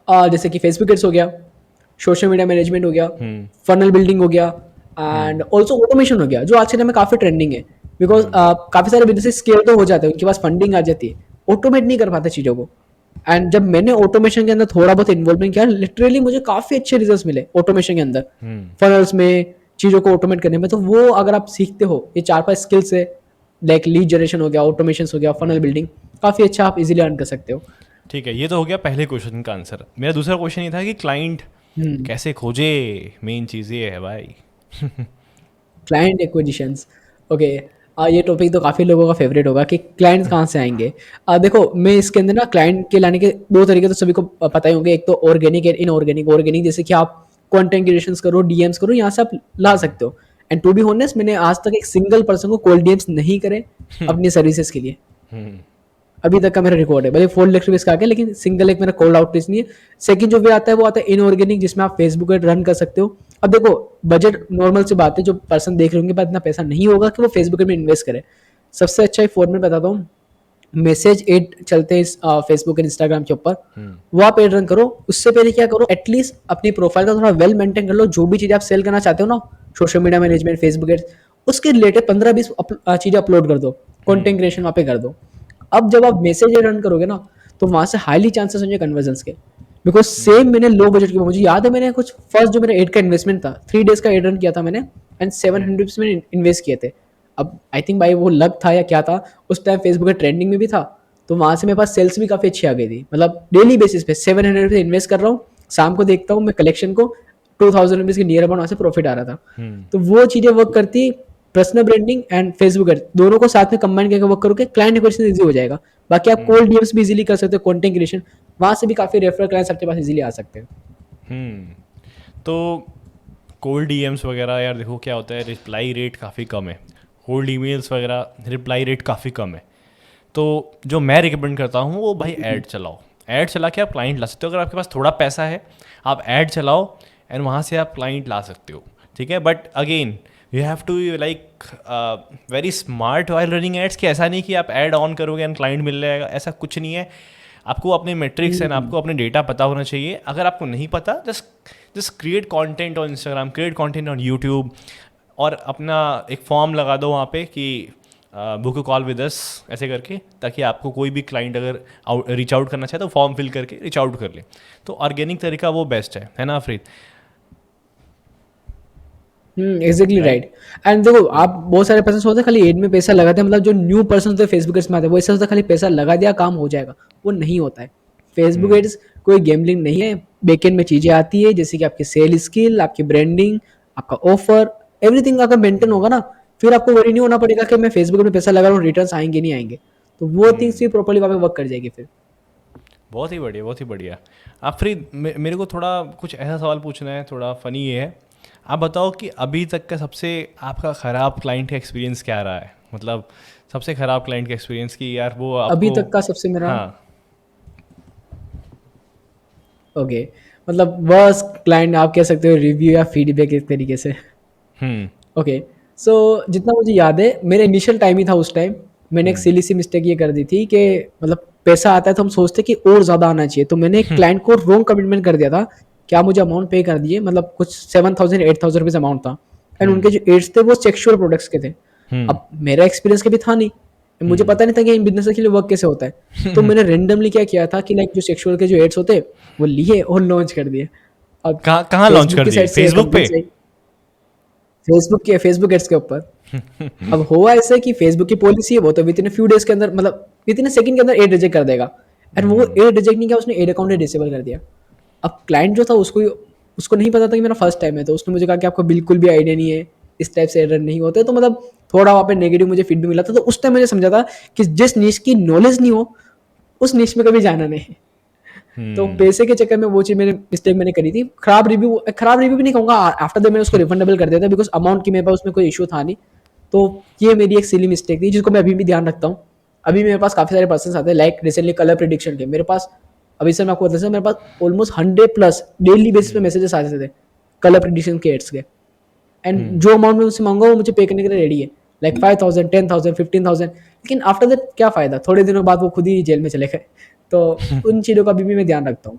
जैसे कि फेसबुक एड्स हो गया, सोशल मीडिया मैनेजमेंट हो गया, फनल बिल्डिंग हो गया, एंड ऑल्सो ऑटोमेशन हो गया, जो आज के टाइम में काफ़ी ट्रेंडिंग है। बिकॉज काफ़ी सारे बिजनेस स्केल तो हो जाते हैं, उनके पास फंडिंग आ जाती है, ऑटोमेट नहीं कर पाते चीज़ों को। एंड जब मैंने ऑटोमेशन के अंदर थोड़ा बहुत इन्वॉल्वमेंट किया, लिटरली मुझे काफ़ी अच्छे रिजल्ट्स मिले ऑटोमेशन के अंदर, फनल्स में, चीज़ों को ऑटोमेट करने में। तो वो अगर आप सीखते हो, ये 4-5 स्किल्स है, लाइक लीड जनरेशन हो गया, ऑटोमेशन हो गया, फनल बिल्डिंग, काफ़ी अच्छा आप इजीली अर्न कर सकते हो। ठीक है, ये तो हो गया पहले क्वेश्चन का आंसर। मेरा दूसरा क्वेश्चन ये था कि क्लाइंट कैसे खोजे, मेन चीज़ ये है भाई। Client acquisitions, okay. ये टॉपिक तो काफ़ी लोगों का फेवरेट होगा कि क्लाइंट्स कहाँ से आएंगे। देखो, मैं इसके अंदर ना क्लाइंट के लाने के दो तरीके तो सभी को पता ही होंगे, एक तो ऑर्गेनिक एंड इनऑर्गेनिक। ऑर्गेनिक जैसे कि आप कंटेंट क्रिएशंस करो, डीएम्स करो, यहाँ से आप ला सकते हो। एंड टू बी ऑनेस्ट, मैंने आज तक एक सिंगल पर्सन को कोल्ड डीएम्स नहीं करे अपनी सर्विसेज के लिए, अभी तक का मेरा रिकॉर्ड है। भले 4 लाख रुपीज़ का आ गया, लेकिन सिंगल एक मेरा कोल्ड आउटरीच नहीं है। सेकंड जो वे आता है वो आता है इनऑर्गेनिक, जिसमें आप फेसबुक एड रन कर सकते हो। अब देखो, बजट नॉर्मल से बात है, जो पर्सन देख रहे होंगे पास इतना पैसा नहीं होगा कि वो फेसबुक एड में इन्वेस्ट करे। सबसे अच्छा एक फॉर्मेट बताता हूँ, मैसेज एड चलते हैं फेसबुक एंड इंस्टाग्राम के ऊपर, वो आप एड रन करो। उससे पहले क्या करो, एटलीस्ट अपनी प्रोफाइल का थोड़ा वेल मेंटेन कर लो। जो भी चीज़ आप सेल करना चाहते हो ना, social media management, Facebook ads, उसके रिलेटेड 15-20 चीज़ें अपलोड कर दो, कंटेंट क्रिएशन वहाँ पे कर दो। अब जब आप मैसेज रन करोगे ना, तो वहां से हाईली चांसेस होंगे कन्वर्जन्स के। बिकॉज सेम मैंने लो बजट के, मुझे याद है मैंने कुछ फर्स्ट जो मेरा एड का इन्वेस्टमेंट था, 3 डेज का एड रन किया था मैंने, एंड 700 मैंने इन्वेस्ट किए थे। अब आई थिंक भाई वो लक था या क्या था, उस टाइम फेसबुक के ट्रेंडिंग में भी था, तो वहां से मेरे पास सेल्स भी काफी अच्छी आ गई थी। मतलब डेली बेसिस पे 700 रुपीज इन्वेस्ट कर रहा हूँ, शाम को देखता हूँ मैं कलेक्शन को 2000 रुपीज के नियर अबाउट वहां से प्रॉफिट आ रहा था। तो वो चीजें वर्क करती, personal branding and Facebook ad दोनों को साथ में कंबाइन करके वर्क करोगे, क्लाइंट एक्विजिशन इजी हो जाएगा। बाकी आप कोल्ड डीएम्स भी इजीली कर सकते हो, कंटेंट क्रिएशन, वहां से भी काफी रेफरल क्लाइंट्स आपके पास इजीली आ सकते हैं। तो कोल्ड डीएम्स वगैरह, यार देखो क्या होता है, रिप्लाई रेट काफ़ी कम है। कोल्ड ईमेल्स वगैरह रिप्लाई रेट काफ़ी कम है। तो जो मैं रिकमेंड करता हूँ वो भाई ऐड चलाओ। ऐड चला के आप क्लाइंट ला सकते हो। अगर आपके पास थोड़ा पैसा है, आप ऐड चलाओ एंड वहाँ से आप क्लाइंट ला सकते हो, ठीक है। But again you have to like very smart while running ads, कि ऐसा नहीं कि आप ऐड ऑन करोगे एंड क्लाइंट मिल जाएगा, ऐसा कुछ नहीं है। आपको अपने मेट्रिक्स एंड आपको अपने डेटा पता होना चाहिए। अगर आपको नहीं पता, just create content on Instagram, create content on YouTube, और अपना एक फॉर्म लगा दो वहाँ पे कि book a call with us ऐसे करके, ताकि आपको कोई भी क्लाइंट अगर रीच आउट करना चाहे तो फॉर्म फिल करके रीच आउट कर ले। तो ऑर्गेनिक तरीका वो बेस्ट है ना अफरीद? Exactly right. एंड देखो, आप बहुत सारे पर्सन होते हैं खाली एड में पैसा लगाते हैं, मतलब जो न्यू पर्सन होते हैं फेसबुक एड्स में आते हैं, वो ऐसा होता है खाली पैसा लगा दिया काम हो जाएगा, वो नहीं होता है। फेसबुक एड्स कोई गेमलिंग नहीं है, बैकएंड में चीजें आती है, जैसे कि आपकी सेल स्किल, आपकी ब्रांडिंग, आपका ऑफर, एवरीथिंग अगर मेंटेन होगा ना, फिर आपको वरी नहीं होना पड़ेगा कि मैं फेसबुक में पैसा लगा रहा हूँ, रिटर्न आएंगे नहीं आएंगे। तो वो थिंग्स भी प्रॉपर्ली वहाँ पे वर्क कर जाएगी फिर। बहुत ही बढ़िया, बहुत ही बढ़िया। आफरीद, मेरे को थोड़ा कुछ ऐसा सवाल पूछना है, थोड़ा फ़नी ये है। आप बताओ कि अभी तक का सबसे आपका ख़राब क्लाइंट का एक्सपीरियंस क्या रहा है? मतलब सबसे ख़राब क्लाइंट का एक्सपीरियंस कि यार वो आपको, अभी तक का सबसे मेरा, हाँ, ओके, मतलब बस क्लाइंट आप कह सकते हो, रिव्यू या फीडबैक एक तरीके से। हम्म ओके, सो जितना मुझे याद है, मेरा इनिशियल टाइम ही था उस टाइम, मैंने एक सिली सी मिस्टेक ये कर दी थी कि मतलब पैसा आता है तो हम सोचते कि और ज़्यादा आना चाहिए, तो मैंने क्लाइंट को रॉन्ग कमिटमेंट कर दिया था। क्या मुझे अमाउंट पे कर दिए, मतलब कुछ 7,000-8,000 रुपीज़ अमाउंट था, एंड उनके जो एड्स थे वो सेक्सुअल प्रोडक्ट्स के थे। अब मेरा एक्सपीरियंस कभी था नहीं, मुझे पता नहीं था कि इन बिजनेस के लिए वर्क कैसे होता है, तो मैंने रेंडमली क्या किया था कि लाइक जो सेक्सुअल के जो एड्स होते वो लिए और लॉन्च कर दिए। अब कहाँ लॉन्च कर दिए? फेसबुक पे? फेसबुक एड्स के ऊपर। अब हुआ ऐसा कि फेसबुक की पॉलिसी है, वो तो विद इन फ्यू डेज के अंदर, मतलब विद इन सेकंड के अंदर एड रिजेक्ट कर देगा, एंड वो एड रिजेक्ट नहीं किया, उसने एड अकाउंट डिसेबल कर दिया। अब क्लाइंट जो था उसको नहीं पता था कि मेरा फर्स्ट टाइम है, तो उसने मुझे कहा कि आपको बिल्कुल भी आइडिया नहीं है, इस टाइप से एरर नहीं होते। तो मतलब थोड़ा वहाँ पे नेगेटिव मुझे फीडबैक मिला था, तो उस टाइम मुझे समझा था कि जिस नीश की नॉलेज नहीं हो, उस नीश में कभी जाना नहीं। तो पैसे के चक्कर में वो चीज मैंने करी थी। खराब रिव्यू भी नहीं कहूंगा, आफ्टर दैट मैंने उसको रिफंडेबल कर दिया था, बिकॉज अमाउंट की मेरे पास उसमें कोई इशू था नहीं। तो ये मेरी एक सिली मिस्टेक थी, जिसको मैं अभी भी ध्यान रखता हूँ। अभी मेरे पास काफी सारे पर्सन आते हैं, लाइक रिसेंटली कलर प्रेडिक्शन के मेरे पास, अभी से मैं आपको बता, मेरे पास ऑलमोस्ट 100+ डेली बेसिस पे मैसेजेस आते थे कलर प्रेडिक्शन के एड्स के। एंड जो अमाउंट मैं उससे मांगा वो मुझे पे करने के लिए रेडी है, लाइक 5,000, 10,000, 15,000। लेकिन आफ्टर दैट क्या फ़ायदा, थोड़े दिनों बाद वो खुद ही जेल में चले गए। तो उन चीज़ों का अभी भी मैं ध्यान रखता हूँ।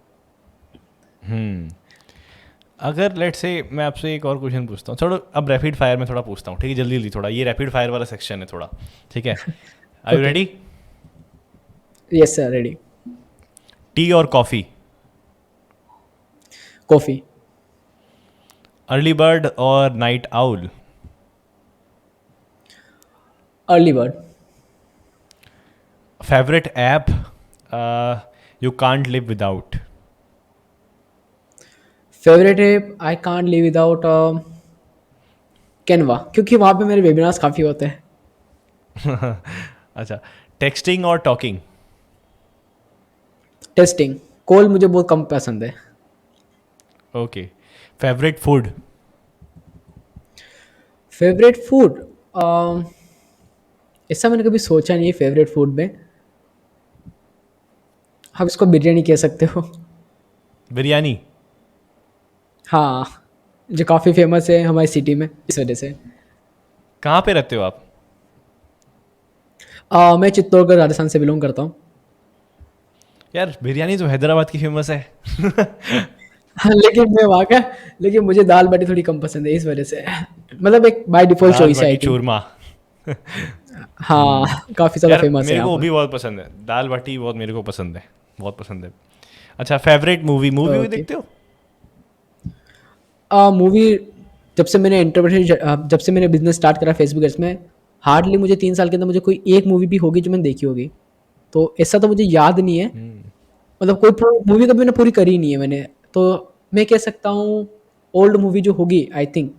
हम्म। अगर लेट से मैं आपसे एक और क्वेश्चन पूछता हूँ, थोड़ा अब रैपिड फायर में थोड़ा पूछता हूँ, ठीक है, जल्दी जल्दी थोड़ा, ये रैपिड फायर वाला सेक्शन है थोड़ा, ठीक है। Are you okay, ready? Yes sir, ready. Tea और कॉफ़ी? कॉफ़ी। अर्ली बर्ड और night owl? Early bird. Favourite app you can't live without? Favourite है, I can't live without Canva, क्योंकि वहाँ पे मेरे वेबिनार्स काफ़ी होते हैं। अच्छा, टेक्सटिंग और टॉकिंग? टेस्टिंग। कॉल मुझे बहुत कम पसंद है। Okay. Favourite food? Favourite food, ऐसा मैंने कभी सोचा नहीं है फेवरेट फूड में। आप इसको बिरयानी कह सकते हो। बिरयानी? हाँ, जो काफ़ी फेमस है हमारी सिटी में, इस वजह से। कहाँ पे रहते हो आप? मैं चित्तौड़गढ़ राजस्थान से बिलोंग करता हूँ। यार बिरयानी तो हैदराबाद की फेमस है। हाँ, लेकिन मैं वहाँ का, लेकिन मुझे दाल बाटी थोड़ी कम पसंद है, इस वजह से। मतलब एक बाय डिफ़ॉल्ट दाल चॉइस है, बाटी आई थिंक। चूरमा। हाँ, काफ़ी ज़्यादा यार फेमस है मेरे यहाँ को वो पर। भी बहुत पसंद है, दाल बाटी बहुत मेरे को पसंद है, बहुत पसंद है। अच्छा, फेवरेट मूवी, मूवी भी ओके। देखते हो? मूवी, जब से मैंने बिजनेस स्टार्ट करा फेसबुक एड्स में, हार्डली मुझे 3 साल के अंदर मुझे कोई एक मूवी भी होगी जो मैंने देखी होगी। तो ऐसा तो मुझे याद नहीं है, मतलब कोई मूवी कभी मैंने पूरी करी ही नहीं है मैंने। तो मैं कह सकता हूँ ओल्ड मूवी जो होगी, आई थिंक,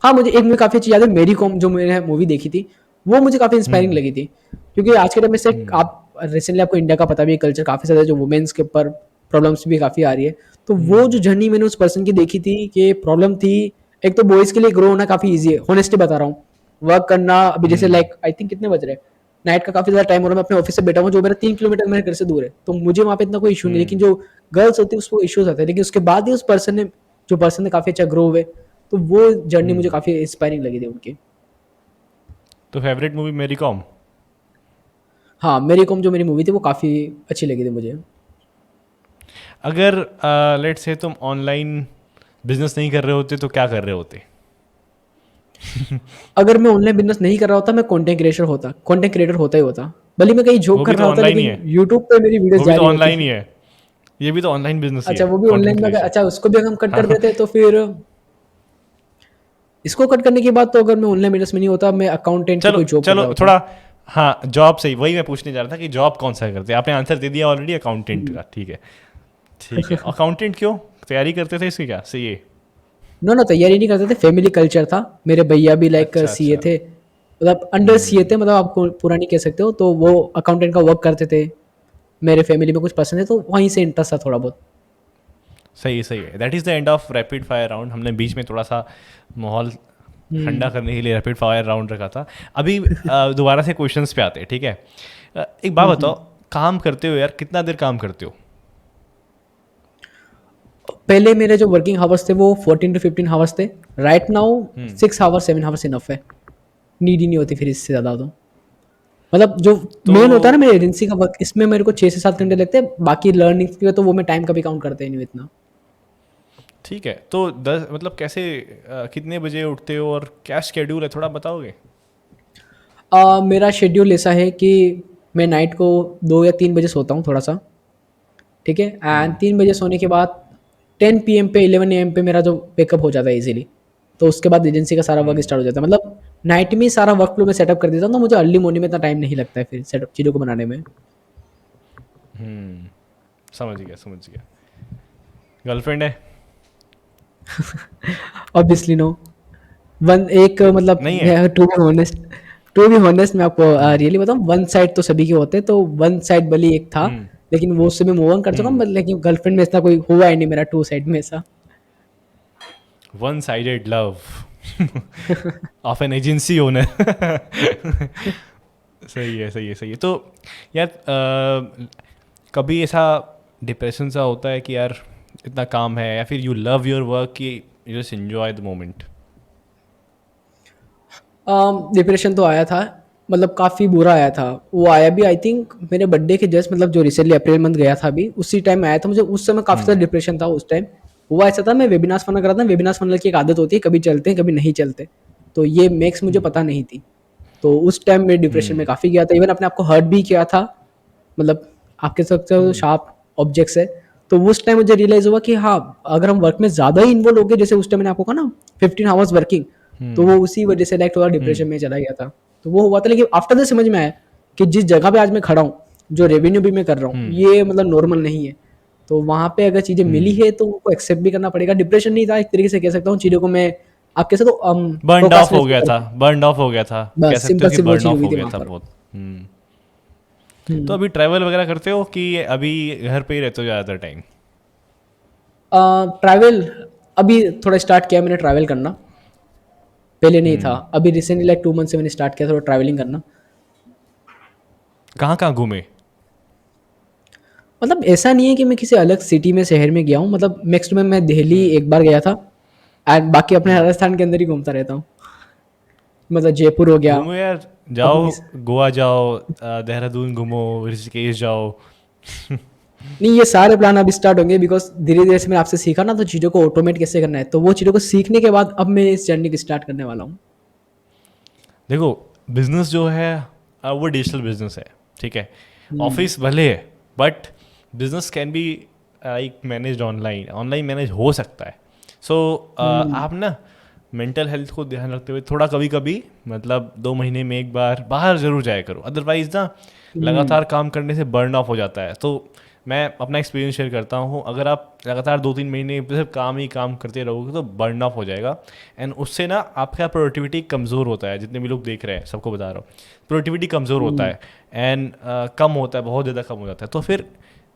हाँ, मुझे एक मूवी काफ़ी अच्छी याद है, मेरी कॉम, जो मैंने मूवी देखी थी, वो मुझे काफ़ी इंस्पायरिंग हम्म। लगी थी। क्योंकि आज के टाइम में से आप रिसेंटली, आपको इंडिया का पता भी है, कल्चर काफ़ी ज़्यादा जो वुमेन्स के ऊपर प्रॉब्लम्स भी काफ़ी आ रही है। तो वो जो जर्नी मैंने उस पर्सन की देखी थी कि प्रॉब्लम थी, एक तो बॉयज़ के लिए ग्रो होना काफ़ी ईजी है, होनेस्टली बता रहा हूँ। वर्क करना अभी जैसे हम्म। लाइक आई थिंक कितने बज रहे हैं, नाइट का काफ़ी ज़्यादा टाइम हो रहा है, मैं अपने ऑफिस से बैठा हूँ जो मेरा 3 किलोमीटर मेरे घर से दूर है, तो मुझे वहाँ पे इतना कोई इशू नहीं है। लेकिन जो गर्ल्स होती है उसको इश्यूज आते हैं, लेकिन उसके बाद ही उस पर्सन ने, जो पर्सन ने काफ़ी अच्छा ग्रो हुए। तो वो जर्नी मुझे काफ़ी इंस्पायरिंग लगी थी उनकी। तो फेवरेट मूवी मेरी कॉम? हाँ, मेरी कॉम जो मेरी मूवी थी वो काफ़ी अच्छी लगी थी मुझे। अगर लेट से तुम ऑनलाइन बिजनेस नहीं कर रहे होते तो क्या कर रहे होते? अगर मैं ऑनलाइन बिजनेस नहीं कर रहा होता, मैं कंटेंट क्रिएटर होता ही होता। भले मैं कहीं जॉब वो भी कर तो रहा होता, ऑनलाइन ही लेकिन है, यूट्यूब पे मेरी वीडियोस वो भी तो जारी होती। ऑनलाइन ही है, ये भी तो ऑनलाइन बिजनेस ही अच्छा, है, वो भी कंटेंट ऑनलाइन में क्रिएशन। अच्छा, उसको भी अगर हम कट कर हाँ। देते तो फिर इसको कट करने के बाद, तो अगर मैं ऑनलाइन बिजनेस में नहीं होता, मैं अकाउंटेंट की चलो कोई जॉब कर चलो रहा होता। थोड़ा, हाँ जॉब सही, वही मैं पूछने जा रहा था कि जॉब कौन सा करते हैं, आपने आंसर दे दिया ऑलरेडी, अकाउंटेंट का, ठीक है। ठीक है, अकाउंटेंट क्यों तैयारी करते थे इसकी, क्या सही है? नो नो, तैयारी नहीं करते थे, फैमिली कल्चर था। मेरे भैया भी लाइक अच्छा सीए अच्छा। थे, मतलब अंडर सीए थे, मतलब आपको पूरा नहीं कह सकते हो, तो वो अकाउंटेंट का वर्क करते थे। मेरे फैमिली में कुछ पसंद है, तो वहीं से इंटरेस्ट था थोड़ा बहुत। सही है, सही है। That is the end of rapid fire round. हमने बीच में थोड़ा सा माहौल ठंडा हम्म। करने के लिए रैपिड फायर राउंड रखा था। अभी दोबारा से क्वेश्चंस पे आते हैं, ठीक है। एक बात बताओ, हम्म। काम करते हो यार, कितना देर काम करते हो? पहले मेरे जो वर्किंग हावर्स थे वो 14 to 15 हावर्स थे। Right now 6 hours 7 hours enough है, नीड ही नहीं होती फिर इससे ज़्यादा। तो मतलब जो तो मेन होता है ना मेरे एजेंसी का वर्क, इसमें मेरे को 6 से 7 घंटे लगते हैं, बाकी लर्निंग के लिए तो वो मैं टाइम का भी काउंट करते ही नहीं इतना। ठीक है, तो 10 मतलब कैसे, कितने बजे उठते हो और क्या शेड्यूल है, थोड़ा बताओगे? मेरा शेड्यूल ऐसा है कि मैं नाइट को 2 या 3 बजे सोता हूँ थोड़ा सा, ठीक है, एंड 3 बजे सोने के बाद 10 PM पे 11 AM पे मेरा जो पेकअप हो जाता है इजीली। तो उसके बाद एजेंसी का सारा वर्क स्टार्ट हो जाता है, मतलब नाइट में ही सारा वर्क फ्लो में सेटअप कर देता हूँ, तो मुझे अर्ली मॉर्निंग में इतना टाइम नहीं लगता है फिर सेटअप चीज़ों को बनाने में। समझ गया, समझ गया। गर्लफ्रेंड है? Obviously no. वन एक मतलब नहीं है? टू बी ऑनेस्ट मैं आपको रियली बताऊं, वन साइड तो सभी के होते हैं, तो वन साइड भले एक था, लेकिन वो उससे मैं मूव ऑन कर चुका हूं, लेकिन गर्लफ्रेंड में इतना कोई हुआ ही नहीं मेरा टू साइड में ऐसा। One sided love of N agency owner. सही है, सही है, सही है। तो यार कभी ऐसा डिप्रेशन सा होता है कि यार इतना काम है, या फिर यू लव योर वर्क कि you just enjoy the moment? Depression तो आया था, मतलब काफ़ी बुरा आया था। वो आया भी आई थिंक मेरे बर्थडे के जस्ट, मतलब जो रिसेंटली अप्रैल मंथ गया था अभी, उसी टाइम आया था मुझे। उस समय काफ़ी ज़्यादा डिप्रेशन था उस टाइम। हुआ ऐसा था, मैं वेबिनार्स फन कर रहा था। वेबिनार्स फनल की एक आदत होती है, कभी चलते हैं कभी नहीं चलते, तो ये मैक्स मुझे पता नहीं थी। तो उस टाइम मैं डिप्रेशन में काफ़ी गया था, इवन अपने आप को हर्ट भी किया था। मतलब आप कह सकते हो शार्प ऑब्जेक्ट्स है। तो उस टाइम मुझे रियलाइज हुआ कि हाँ, अगर हम वर्क में ज़्यादा ही इन्वॉल्व हो गए, जैसे उस टाइम मैंने आपको कहा ना 15 आवर्स वर्किंग, तो वो उसी वजह से लाइक थोड़ा डिप्रेशन में चला गया था। तो वो हुआ था, लेकिन आफ्टर द समझ में आया कि जिस जगह पे आज मैं खड़ा हूँ, जो रेवेन्यू भी मैं कर रहा हूँ, ये मतलब नॉर्मल नहीं है। तो वहाँ पे अगर चीज़ें मिली है तो उनको एक्सेप्ट भी करना पड़ेगा। डिप्रेशन नहीं था, एक तरीके से कह सकता हूँ चीज़ों को मैं, आप कह सकते हो बर्नड ऑफ हो प्रोक्रास्टिनेशन गया था, करके। बर्नड ऑफ हो गया था, कह बस सकते हो सिंपल कि सी वो बर्न चीज़ ऑफ हुई हो थी गया वहाँ था पर। बहुत। तो अभी ट्रैवल वगैरह करते हो कि अभी घर पे ही रहते हो ज़्यादातर टाइम? ट्रैवल अभी थोड़ा स्टार्ट किया मैंने ट्रैवल करना, पहले नहीं था। अभी रिसेंटली लाइक 2 मंथ से मैंने स्टार्ट किया थोड़ा ट्रैवलिंग करना। कहाँ कहाँ घूमे? मतलब ऐसा नहीं है कि मैं किसी अलग सिटी में शहर में गया हूँ, मतलब मैक्सिमम मैं दिल्ली एक बार गया था, एंड बाकी अपने राजस्थान के अंदर ही घूमता रहता हूँ। मतलब जयपुर हो गया घूमो यार, जाओ, अपनी। गोवा जाओ, देहरादून घूमो, ऋषिकेश जाओ। नहीं, ये सारे प्लान अब स्टार्ट होंगे, बिकॉज धीरे धीरे से मैंने आपसे सीखा ना, तो चीज़ों को ऑटोमेट कैसे करना है, तो वो चीज़ों को सीखने के बाद अब मैं इस जर्नी को स्टार्ट करने वाला हूँ। देखो, बिजनेस जो है वो डिजिटल बिजनेस है, ठीक है। ऑफिस भले है, but business can be like manage online, online manage हो सकता है। सो आप ना मेंटल हेल्थ को ध्यान रखते हुए थोड़ा कभी कभी, मतलब 2 महीने में एक बार बाहर जरूर जाया करो, अदरवाइज ना लगातार काम करने से बर्न ऑफ हो जाता है। तो मैं अपना एक्सपीरियंस शेयर करता हूँ, अगर आप लगातार 2-3 महीने सिर्फ काम ही काम करते रहोगे तो बर्न ऑफ हो जाएगा। एंड उससे ना आपका प्रोडक्टिविटी कमज़ोर होता है, जितने भी लोग देख रहे हैं सबको बता रहा हूँ, प्रोडक्टिविटी कमज़ोर होता है। एंड कम होता है, बहुत ज़्यादा कम हो जाता है। तो फिर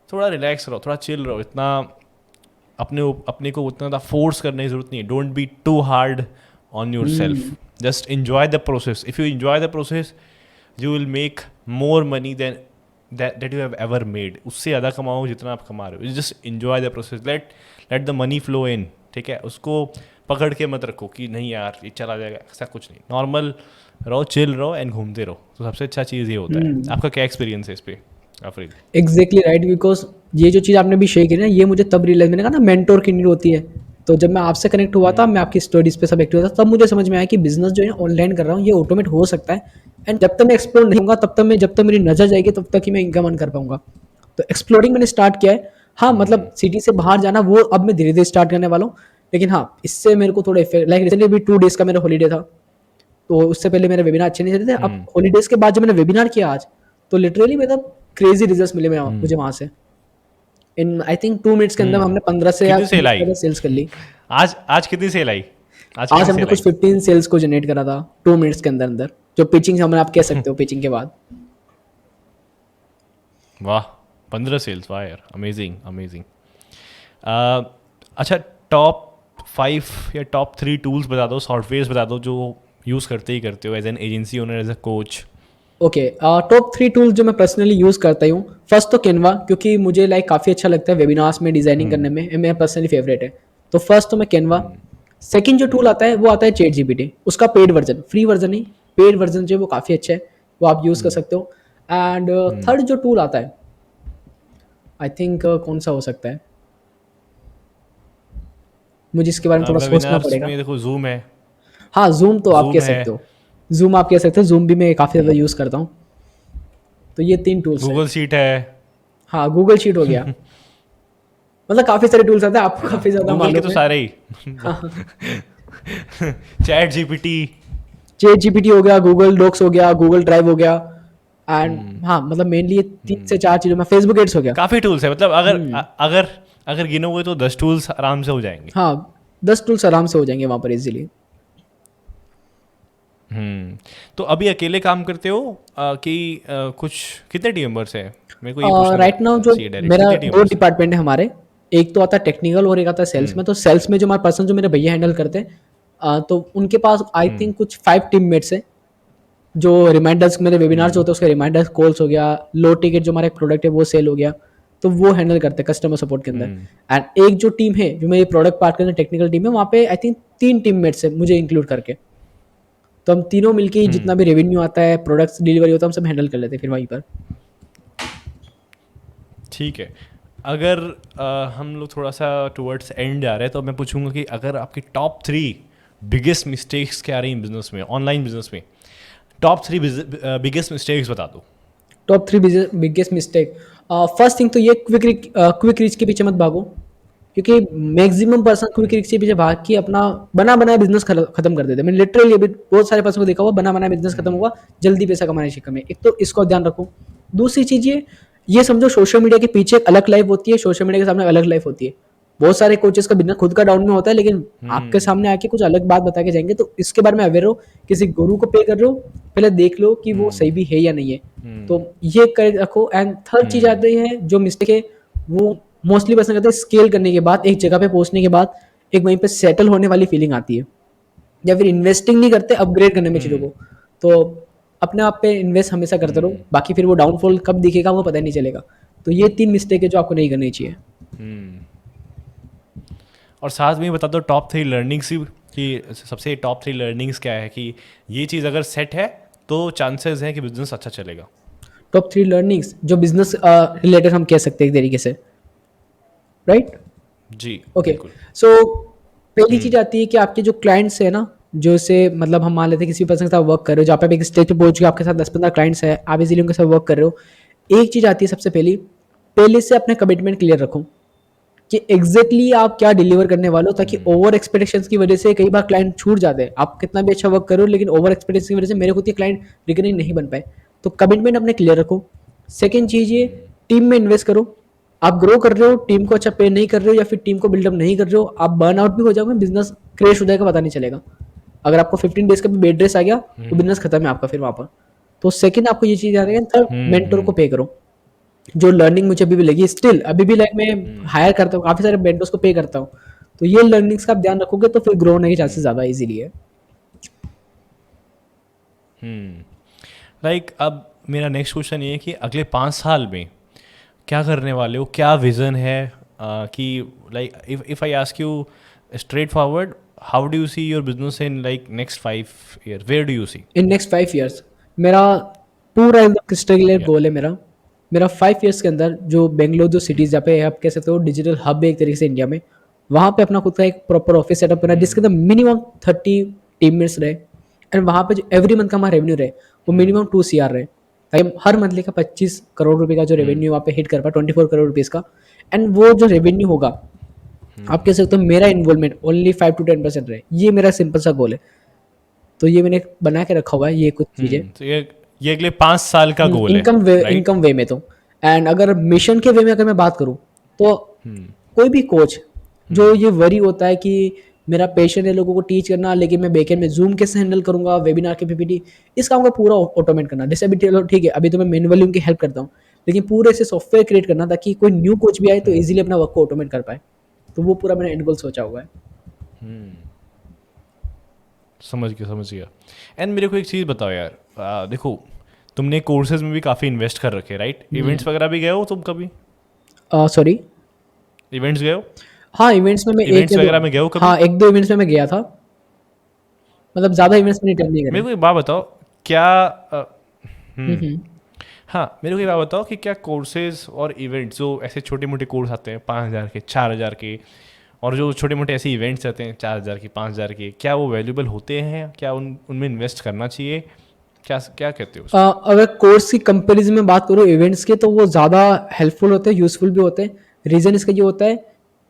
थोड़ा रिलैक्स रहो, थोड़ा चिल रहो, इतना अपने को उतना ज़्यादा फोर्स करने की ज़रूरत नहीं है। Don't be too hard on yourself, just enjoy the process. If you enjoy the process, you will make more money than that you have ever made. उससे ज़्यादा कमाओ जितना आप कमा रहे हो, just enjoy the process, let the money flow in, ठीक है। उसको पकड़ के मत रखो कि नहीं यार ये चला जाएगा, ऐसा कुछ नहीं। नॉर्मल रहो, चिल रहो एंड घूमते रहो, तो सबसे अच्छा चीज़ ये होता है। आपका क्या एक्सपीरियंस है इस पे आफरीन? एग्जैक्टली राइट, बिकॉज ये जो चीज़ आपने भी शेयर की ना, ये मुझे तब रियलाइज, मैंने कहा ना मेंटोर की नीड होती है। तो जब मैं आपसे कनेक्ट हुआ था, मैं आपकी स्टडीज पे सब एक्टिव था, तब मुझे समझ में आया कि बिजनेस जो है ऑनलाइन कर रहा हूँ, ये ऑटोमेट हो सकता है। एंड जब तक मैं एक्सप्लोर नहीं होगा, तब तक मैं, जब तक मेरी नजर जाएगी तब तक ही मैं इनकम अर्न कर पाऊंगा। तो एक्सप्लोरिंग मैंने स्टार्ट किया है। हाँ, मतलब सिटी से बाहर जाना वो अब मैं धीरे धीरे स्टार्ट करने वाला हूँ। लेकिन हाँ, इससे मेरे को थोड़ा इफेक्ट, लाइक रिसेंटली भी 2 डेज का मेरा हॉलीडे था, तो उससे पहले मेरे वेबिनार अच्छे नहीं चले थे। अब हॉलीडेज के बाद जब मैंने वेबिनार किया आज, तो लिटरली मतलब क्रेजी रिजल्ट्स मिले मुझे वहां से। इन आई थिंक 2 मिनट्स के अंदर हमने 15 से या कितनी सेल 20 आई? सेल्स कर ली। आज कितनी सेल आई? आज आज कितनी हमने सेल आई? कुछ 15 सेल्स को जनरेट करा था 2 मिनट्स के अंदर अंदर, जो पिचिंग हमने, आप कह सकते हो पिचिंग के बाद। वाह, 15 सेल्स, वाह यार, अमेजिंग अमेजिंग। अच्छा, टॉप 5 या टॉप 3 टूल्स बता दो, सॉफ्टवेयर बता दो जो यूज़ करते ही करते हो as an agency owner, as a coach. Okay, top 3 tools जो मैं पर्सनली यूज़ करता हूँ, फर्स्ट तो कैनवा, क्योंकि मुझे लाइक काफ़ी अच्छा लगता है वेबिनार्स में डिजाइनिंग करने में, मेरा पर्सनली फेवरेट है। तो फर्स्ट तो मैं कैनवा। सेकंड जो टूल आता है वो आता है चैट जीपीटी, उसका पेड वर्जन, फ्री वर्जन नहीं, पेड वर्जन जो है वो काफ़ी अच्छा है, वो आप यूज़ कर सकते हो। एंड थर्ड जो टूल आता है, आई थिंक कौन सा हो सकता है, मुझे इसके बारे में थोड़ा सोचना वेबिनार्स पड़ेगा। में देखो, जूम है, हाँ, जूम तो आप कह जूम है, सकते हो। जूम आप कह सकते हो, जूम भी मैं काफ़ी ज़्यादा यूज़ करता हूँ। तो ये 3 टूल्स है। गूगल शीट है। हाँ, गूगल शीट हो गया। मतलब काफ़ी सारे टूल्स आते हैं, आपको काफ़ी ज़्यादा गूगल के तो मालूम है। सारे ही। ChatGPT. चैट जीपीटी हो गया, गूगल डॉक्स हो गया, गूगल ड्राइव हो गया। एंड हाँ, मतलब मेनली ये 3 से 4 चीज़ों में, फेसबुक एड्स हो गया। काफ़ी टूल्स है, मतलब अगर अगर गिनोगे तो 10 टूल्स आराम से हो जाएंगे। हाँ, 10 टूल्स आराम से हो जाएंगे वहाँ पर इजीली। तो अभी अकेले काम करते हो कि कुछ, कितने टीम मेंबर्स है? मेरे को ये पूछना राइट नाउ जो चाहिए डायरेक्ट, मेरा कितने टीम 2 मेंबर्स है? डिपार्टमेंट है हमारे, एक तो आता है टेक्निकल और एक आता है सेल्स में। तो सेल्स में जो हमारे पर्सन, जो मेरे भैया हैंडल करते हैं, तो उनके पास आई थिंक कुछ 5 टीममेट्स हैं, जो रिमाइंडर्स, मेरे वेबिनार्स होते हैं उसके रिमाइंडर्स कॉल्स हो गया, लो टिकट जो हमारा एक प्रोडक्ट है वो सेल हो गया, तो वो हैंडल करते हैं कस्टमर सपोर्ट के अंदर। एंड एक जो टीम है जो मेरी प्रोडक्ट पार्ट करने टेक्निकल टीम है, वहाँ पे आई थिंक 3 टीममेट्स है मुझे इंक्लूड करके। तो हम तीनों मिलके ही जितना भी रेवेन्यू आता है, प्रोडक्ट्स डिलीवरी होता है, हम सब हैंडल कर लेते हैं फिर वहीं पर। ठीक है। अगर हम लोग थोड़ा सा टुवर्ड्स एंड जा रहे हैं तो मैं पूछूंगा कि अगर आपकी टॉप 3 बिगेस्ट मिस्टेक्स क्या रही बिजनेस में, ऑनलाइन बिजनेस में, टॉप 3 बिगेस्ट मिस्टेक्स बता दो। Top 3 biggest mistake. First thing तो ये क्विक रीच के पीछे मत भागो, क्योंकि मैक्सिमम पर्सन क्विक रीच के पीछे भाग के अपना बना बनाया बिजनेस खत्म कर देते हैं। मैंने लिटरली अभी बहुत सारे पर्सन को देखा हुआ, बना बनाया बिजनेस खत्म हुआ जल्दी पैसा कमाने के चक्कर में। एक तो इसको ध्यान रखो। दूसरी चीज ये समझो सोशल मीडिया के पीछे एक अलग लाइफ होती है, सोशल मीडिया के सामने अलग लाइफ होती है। बहुत सारे कोचेस का बिजनेस खुद का डाउन में होता है, लेकिन आपके सामने आके कुछ अलग बात बता के जाएंगे, तो इसके बारे में अवेयर हो। किसी गुरु को पे कर रहे हो, पहले देख लो कि वो सही भी है या नहीं है, तो ये कर रखो। एंड थर्ड चीज आती है जो मिस्टेक है, वो मोस्टली पर्सन कहते हैं स्केल करने के बाद, एक जगह पे पहुंचने के बाद एक वहीं पे सेटल होने वाली फीलिंग आती है, या फिर इन्वेस्टिंग नहीं करते अपग्रेड करने में चीज़ों को। तो अपने आप पे इन्वेस्ट हमेशा करते रहो, बाकी फिर वो डाउनफॉल कब दिखेगा वो पता नहीं चलेगा। तो ये 3 मिस्टेक है जो आपको नहीं करनी चाहिए। और साथ में ही बता दो टॉप 3 लर्निंग्स कि सबसे टॉप 3 लर्निंग्स क्या है कि ये चीज़ अगर सेट है तो चांसेस हैं कि बिजनेस अच्छा चलेगा। टॉप 3 लर्निंग्स जो बिजनेस रिलेटेड हम कह सकते हैं एक तरीके से, राइट? जी ओके। बिल्कुल। सो पहली चीज आती है कि आपके जो क्लाइंट्स है ना, जो से मतलब हम मान लेते हैं किसी पर्सन के साथ वर्क कर रहे हो, जहाँ पे आप एक स्टेज पे पहुंच गए, आपके साथ 10-15 क्लाइंट्स है, आप इजीली उनके साथ वर्क कर रहे हो। एक चीज आती है सबसे पहले से अपने कमिटमेंट क्लियर रखो कि एग्जैक्टली आप क्या डिलीवर करने वाले हो, ताकि ओवर एक्सपेक्टेशंस की वजह से कई बार क्लाइंट छूट जाते हैं। आप कितना भी अच्छा वर्क करो, लेकिन ओवर एक्सपेक्टेशंस की वजह से मेरे खुद के क्लाइंट रिकवरी नहीं बन पाए। तो कमिटमेंट अपने क्लियर रखो। सेकेंड चीज ये, टीम में इन्वेस्ट करो। आप ग्रो कर रहे हो, टीम को अच्छा पे नहीं कर रहे हो, या फिर टीम को बिल्डअप नहीं कर रहे हो, आप बर्न आउट भी हो जाओगे, बिजनेस क्रैश हो जाएगा, पता नहीं चलेगा। अगर आपको 15 डेज का भी बेड रेस आ गया तो बिजनेस खत्म है आपका फिर वहां पर। तो सेकंड आपको ये चीज याद रखें। थर्ड, मेंटर को पे करो। जो लर्निंग मुझे अभी भी लगी, स्टिल अभी भी लाइक मैं हायर करता हूँ, काफी सारे मेंटर्स को पे करता हूँ। तो ये लर्निंग्स का आप ध्यान रखोगे तो फिर ग्रो होने के चांसेस ज्यादा इजीली है। लाइक अब मेरा नेक्स्ट क्वेश्चन ये है कि अगले 5 साल में क्या करने वाले हो, क्या विजन है कि like if I ask you straightforward, how do you see your business in like next 5 year, where do you see? In next 5 years मेरा पूरा एकदम क्रिस्टल क्लियर गोल है। मेरा 5 ईयर्स के अंदर जो बेंगलोर जो सिटीज जहाँ पे आप कह सकते हो डिजिटल हब है एक तरीके से इंडिया में, वहाँ पे अपना खुद का एक प्रॉपर ऑफिस सेटअप करना है, जिसके अंदर मिनिमम 30 टीममेट्स रहे। एंड वहाँ पे जो एवरी मंथ का हमारा रेवेन्यू रहे वो मिनिमम 2 CR रहे, ताकि हम हर मंथली का 25 करोड़ रुपए का जो रेवेन्यू वहाँ पे हिट कर पाए, 24 करोड़ रुपीज़ का। एंड वो जो रेवेन्यू होगा, आप कह सकते हो मेरा इन्वॉल्वमेंट ओनली 5 to 10% रहे। ये मेरा सिंपल सा गोल है। तो ये मैंने बना के रखा हुआ है, ये कुछ चीज़ें तो ये अगले 5 साल का गोल है, राइट? इनकम वे में तो। एंड अगर मिशन के वे में अगर मैं बात करूं, तो कोई भी कोच जो ये वरी होता है कि मेरा पैशन है लोगों को टीच करना, लेकिन मैं बैकएंड में जूम कैसे हैंडल करूंगा, वेबिनार के पीपीटी, इस काम को पूरा ऑटोमेट करना। जैसे अभी चलो ठीक है, अभी तो मैं मैनुअली उनकी हेल्प करता हूँ, लेकिन पूरे से सॉफ्टवेयर क्रिएट करना ताकि कोई न्यू कोच भी आए तो इजीली अपना वर्क को ऑटोमेट कर पाए। तो वो पूरा मैंने एंड गोल सोचा हुआ है। समझ गया। एंड मेरे को एक चीज़ बताओ यार, देखो तुमने कोर्सेज में भी काफ़ी इन्वेस्ट कर रखे, राइट? इवेंट्स वगैरह भी गए हो तुम कभी? सॉरी, इवेंट्स गए हो? हाँ इवेंट्स में मैं इवेंट्स वगैरह में गए हो कभी? हाँ 1-2 इवेंट्स में मैं गया था, मतलब ज़्यादा इवेंट्स में अटेंड नहीं करे। मेरे को एक बात बताओ, क्या हम्म। हाँ मेरे को ये बात बताओ कि क्या कोर्सेज और इवेंट्स जो ऐसे छोटे मोटे कोर्स आते हैं 5,000 के, 4,000 के, और जो छोटे मोटे ऐसे इवेंट्स आते हैं 4,000 के, 5,000 के, क्या वो वैल्यूबल होते हैं? क्या उनमें इन्वेस्ट करना चाहिए? क्या कहते हो? अगर कोर्स की कंपैरिजन में बात करूँ इवेंट्स के, तो वो ज़्यादा हेल्पफुल होते हैं, यूजफुल भी होते हैं। रीज़न इसका ये होता है,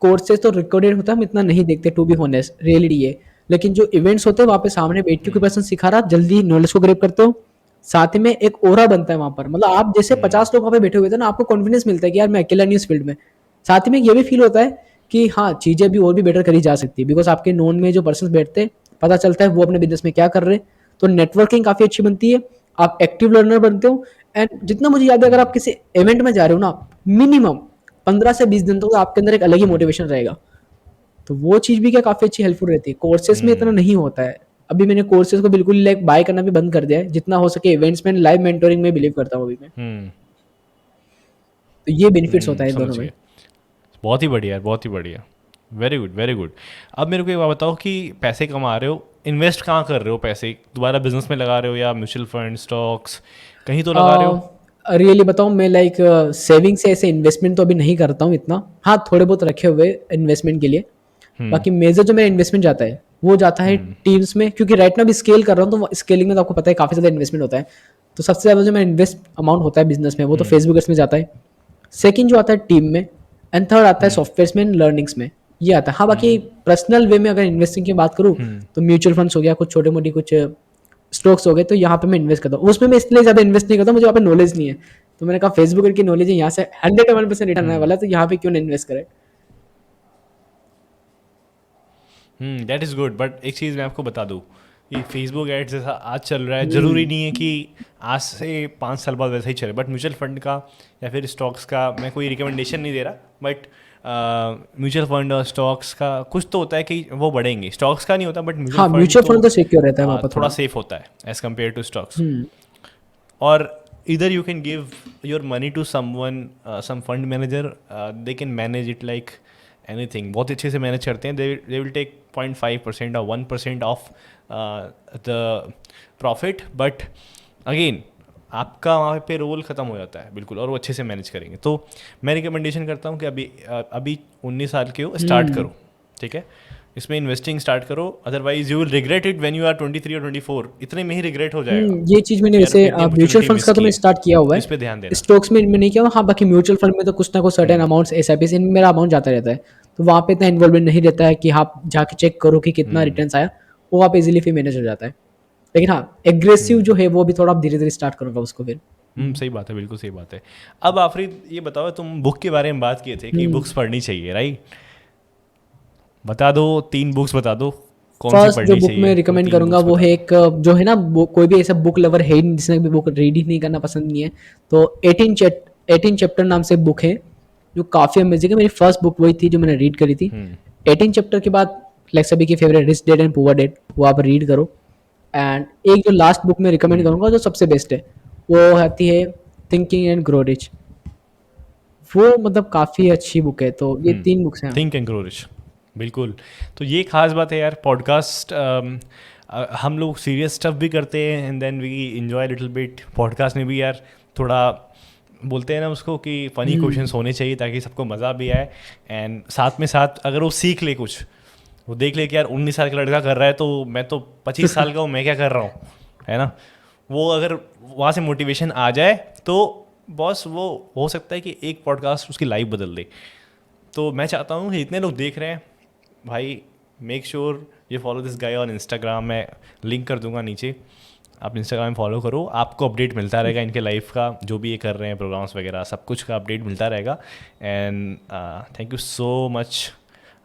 कोर्सेज तो रिकॉर्डेड होता है, हम इतना नहीं देखते टू बी होनेस्ट, रियलिटी ये। लेकिन जो इवेंट्स होते हैं वहाँ पे सामने बैठ के कोई पर्सन सिखा रहा, जल्दी नॉलेज को ग्रैब करते हो, साथ में एक ओरा बनता है वहाँ पर। मतलब आप जैसे 50 लोग वहाँ पे बैठे हुए थे ना, आपको कॉन्फिडेंस मिलता है कि यार मैं अकेला नहीं उस फील्ड में। साथ में ये भी फील होता है कि हाँ चीज़ें भी और भी बेटर करी जा सकती है, बिकॉज आपके नोन में जो पर्सन बैठते हैं पता चलता है वो अपने बिजनेस में क्या कर रहे हैं। तो नेटवर्किंग काफ़ी अच्छी बनती है, आप एक्टिव लर्नर बनते हो। एंड जितना मुझे याद है, अगर आप किसी इवेंट में जा रहे हो ना, मिनिमम 15 से 20 दिन तक तो आपके अंदर एक अलग ही मोटिवेशन रहेगा। तो वो चीज़ भी क्या काफ़ी अच्छी हेल्पफुल रहती है। कोर्सेज में इतना नहीं होता है। अभी मैंने कोर्सेज को बिल्कुल लाइक बाय करना भी बंद कर दिया है, जितना हो सके इवेंट्स में लाइव मेंटोरिंग में बिलीव करता हूँ अभी मैं। तो ये बेनिफिट्स होता है इन दोनों समझ में। गए। बहुत ही बढ़िया यार, बहुत ही बढ़िया। Very good, very good. अब मेरे को एक बात बताओ कि पैसे कमा रहे हो, इन्वेस्ट कहाँ कर रहे हो पैसे, दोबारा बिजनेस में लगा रहे हो या म्यूचुअल फंड, स्टॉक्स, कहीं तो लगा रहे हो? रियली बताऊँ, मैं लाइक सेविंग से ऐसे इन्वेस्टमेंट तो अभी नहीं करता हूँ इतना। हाँ, थोड़े बहुत रखे हुए इन्वेस्टमेंट के लिए। बाकी मेजर जो मेरा इन्वेस्टमेंट जाता है वो जाता है टीम्स में, क्योंकि राइट ना भी स्केल कर रहा हूँ, तो स्केलिंग में तो आपको पता है काफ़ी ज़्यादा इन्वेस्टमेंट होता है। तो सबसे ज़्यादा जो मेरा इन्वेस्ट अमाउंट होता है बिजनेस में वो तो फेसबुक एड्स में जाता है। सेकंड जो आता है टीम में, एंड थर्ड आता है सॉफ्टवेयर में, लर्निंग्स में, ये आता है। हाँ, बाकी पर्सनल वे में अगर इन्वेस्टिंग की बात करूँ तो म्यूचुअल फंड्स हो गया, कुछ छोटे मोटी कुछ स्टॉक्स हो गए, तो यहाँ पे मैं इन्वेस्ट करता हूँ। उसमें मैं इसलिए ज़्यादा इन्वेस्ट नहीं करता, मुझे यहाँ पे नॉलेज नहीं है। तो मैंने कहा फेसबुक की नॉलेज है, यहाँ से 101% रिटर्न आने वाला है, तो यहाँ पे क्यों ना इन्वेस्ट करें। दैट इज़ गुड, बट एक चीज़ मैं आपको बता दूँ कि फेसबुक एड्स जैसा आज चल रहा है, ज़रूरी नहीं है कि आज से 5 साल बाद वैसा ही चले। बट म्यूचुअल फंड का या फिर स्टॉक्स का मैं कोई रिकमेंडेशन नहीं दे रहा, बट म्यूचुअल फंड और स्टॉक्स का कुछ तो होता है कि वो बढ़ेंगे। स्टॉक्स का नहीं होता, बट हाँ, म्यूचुअल फंड तो सिक्योर रहता है वहाँ पर थोड़ा सेफ होता है एज कम्पेयर टू स्टॉक्स। और इधर you can give your money to someone, some fund manager, they can manage it like anything, बहुत अच्छे से मैनेज करते हैं। दे विल टेक 0.5% और 1% of the profit, but again आपका वहाँ पे रोल ख़त्म हो जाता है बिल्कुल, और वो अच्छे से मैनेज करेंगे। तो मैं रिकमेंडेशन करता हूँ कि अभी 19 साल के हो, स्टार्ट करो, ठीक है, इसमें इन्वेस्टिंग स्टार्ट करो। Otherwise you will regret it when you are 23 और 24, इतने में ही रिग्रेट हो जाएगा। ये चीज़ मैंने वैसे म्यूचुअल फंड्स का तो मैं स्टार्ट किया हुआ है, इस पे ध्यान देना। स्टॉक्स में नहीं किया हुआ। हाँ, बाकी म्यूचुअल फंड में तो कुछ ना कुछ सर्टेन अमाउंट्स एसआईपी से मेरा अमाउंट जाता रहता है, तो वहाँ पे इतना इन्वॉल्वमेंट नहीं रहता है कि आप जाके चेक करो कि कितना रिटर्न आया, वो आप इजीली फिर मैनेज हो जाता है। लेकिन हाँ, एग्रेसिव जो है वो भी थोड़ा धीरे धीरे स्टार्ट करूँगा उसको फिर। सही बात है, बिल्कुल सही बात है। अब आफरीद ये बताओ, तुम बुक के बारे में बात किए थे कि बुक्स पढ़नी चाहिए, राइट? बता दो, 3 बुक्स बता दो कौन सी फर्स्ट पढ़नी जो बुक चाहिए। मैं रिकमेंड करूंगा वो है एक, जो है ना, कोई भी ऐसा बुक लवर है ही नहीं जिसने भी बुक रीड ही नहीं करना पसंद नहीं है, तो 18 चैप्टर नाम से बुक है जो काफ़ी अमेजिंग है। मेरी फर्स्ट बुक वही थी जो मैंने रीड करी थी। 18 चैप्टर के बाद लाइक सभी की favourite rich dad and poor dad, वो आप रीड करो। एंड एक जो लास्ट बुक मैं रिकमेंड करूंगा जो सबसे बेस्ट है, वो आती है थिंकिंग एंड ग्रो रिच। वो मतलब काफ़ी अच्छी बुक है। तो ये 3 बुक्स हैं। थिंक एंड ग्रो रिच, बिल्कुल। तो ये खास बात है यार, पॉडकास्ट हम लोग सीरियस स्टफ भी करते हैं and then we enjoy little bit. Podcast में भी यार थोड़ा बोलते हैं ना उसको कि फ़नी क्वेश्चंस होने चाहिए ताकि सबको मज़ा भी आए, एंड साथ में साथ अगर वो सीख ले कुछ, वो देख ले कि यार 19 साल का लड़का कर रहा है तो मैं तो 25 साल का हूँ, मैं क्या कर रहा हूँ, है ना। वो अगर वहाँ से मोटिवेशन आ जाए तो बॉस, वो हो सकता है कि एक पॉडकास्ट उसकी लाइफ बदल दे। तो मैं चाहता हूँ कि इतने लोग देख रहे हैं भाई, make sure you follow this guy on Instagram. मैं लिंक कर दूंगा नीचे, आप इंस्टाग्राम में फॉलो करो, आपको अपडेट मिलता रहेगा इनके लाइफ का, जो भी ये कर रहे हैं प्रोग्राम्स वगैरह सब कुछ का अपडेट मिलता रहेगा। And thank you so much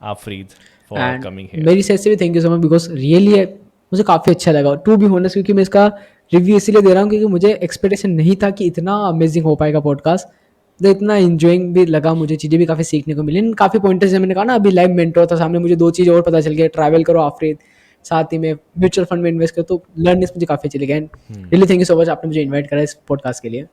Afreed for coming here. मेरी साइड से भी thank you so much, because really मुझे काफ़ी अच्छा लगा टू बी होनेस्ट, क्योंकि मैं इसका रिव्यू इसीलिए दे रहा हूँ क्योंकि मुझे एक्सपेक्टेशन नहीं था कि इतना अमेजिंग हो पाएगा पॉडकास्ट। तो इतना इंजॉइंग भी लगा मुझे, चीज़ें भी काफ़ी सीखने को मिली, काफ़ी पॉइंटर्स मैंने कहा ना, अभी लाइव मेंटोर था सामने, मुझे 2 चीज़ और पता चल गया, ट्रैवल करो आफरीद, साथ ही में म्यूचुअल फंड में इन्वेस्ट करो, तो लर्निंग्स मुझे काफ़ी चली गए। Really thank you so much, आपने मुझे इन्वाइट करा इस पॉडकास्ट के लिए।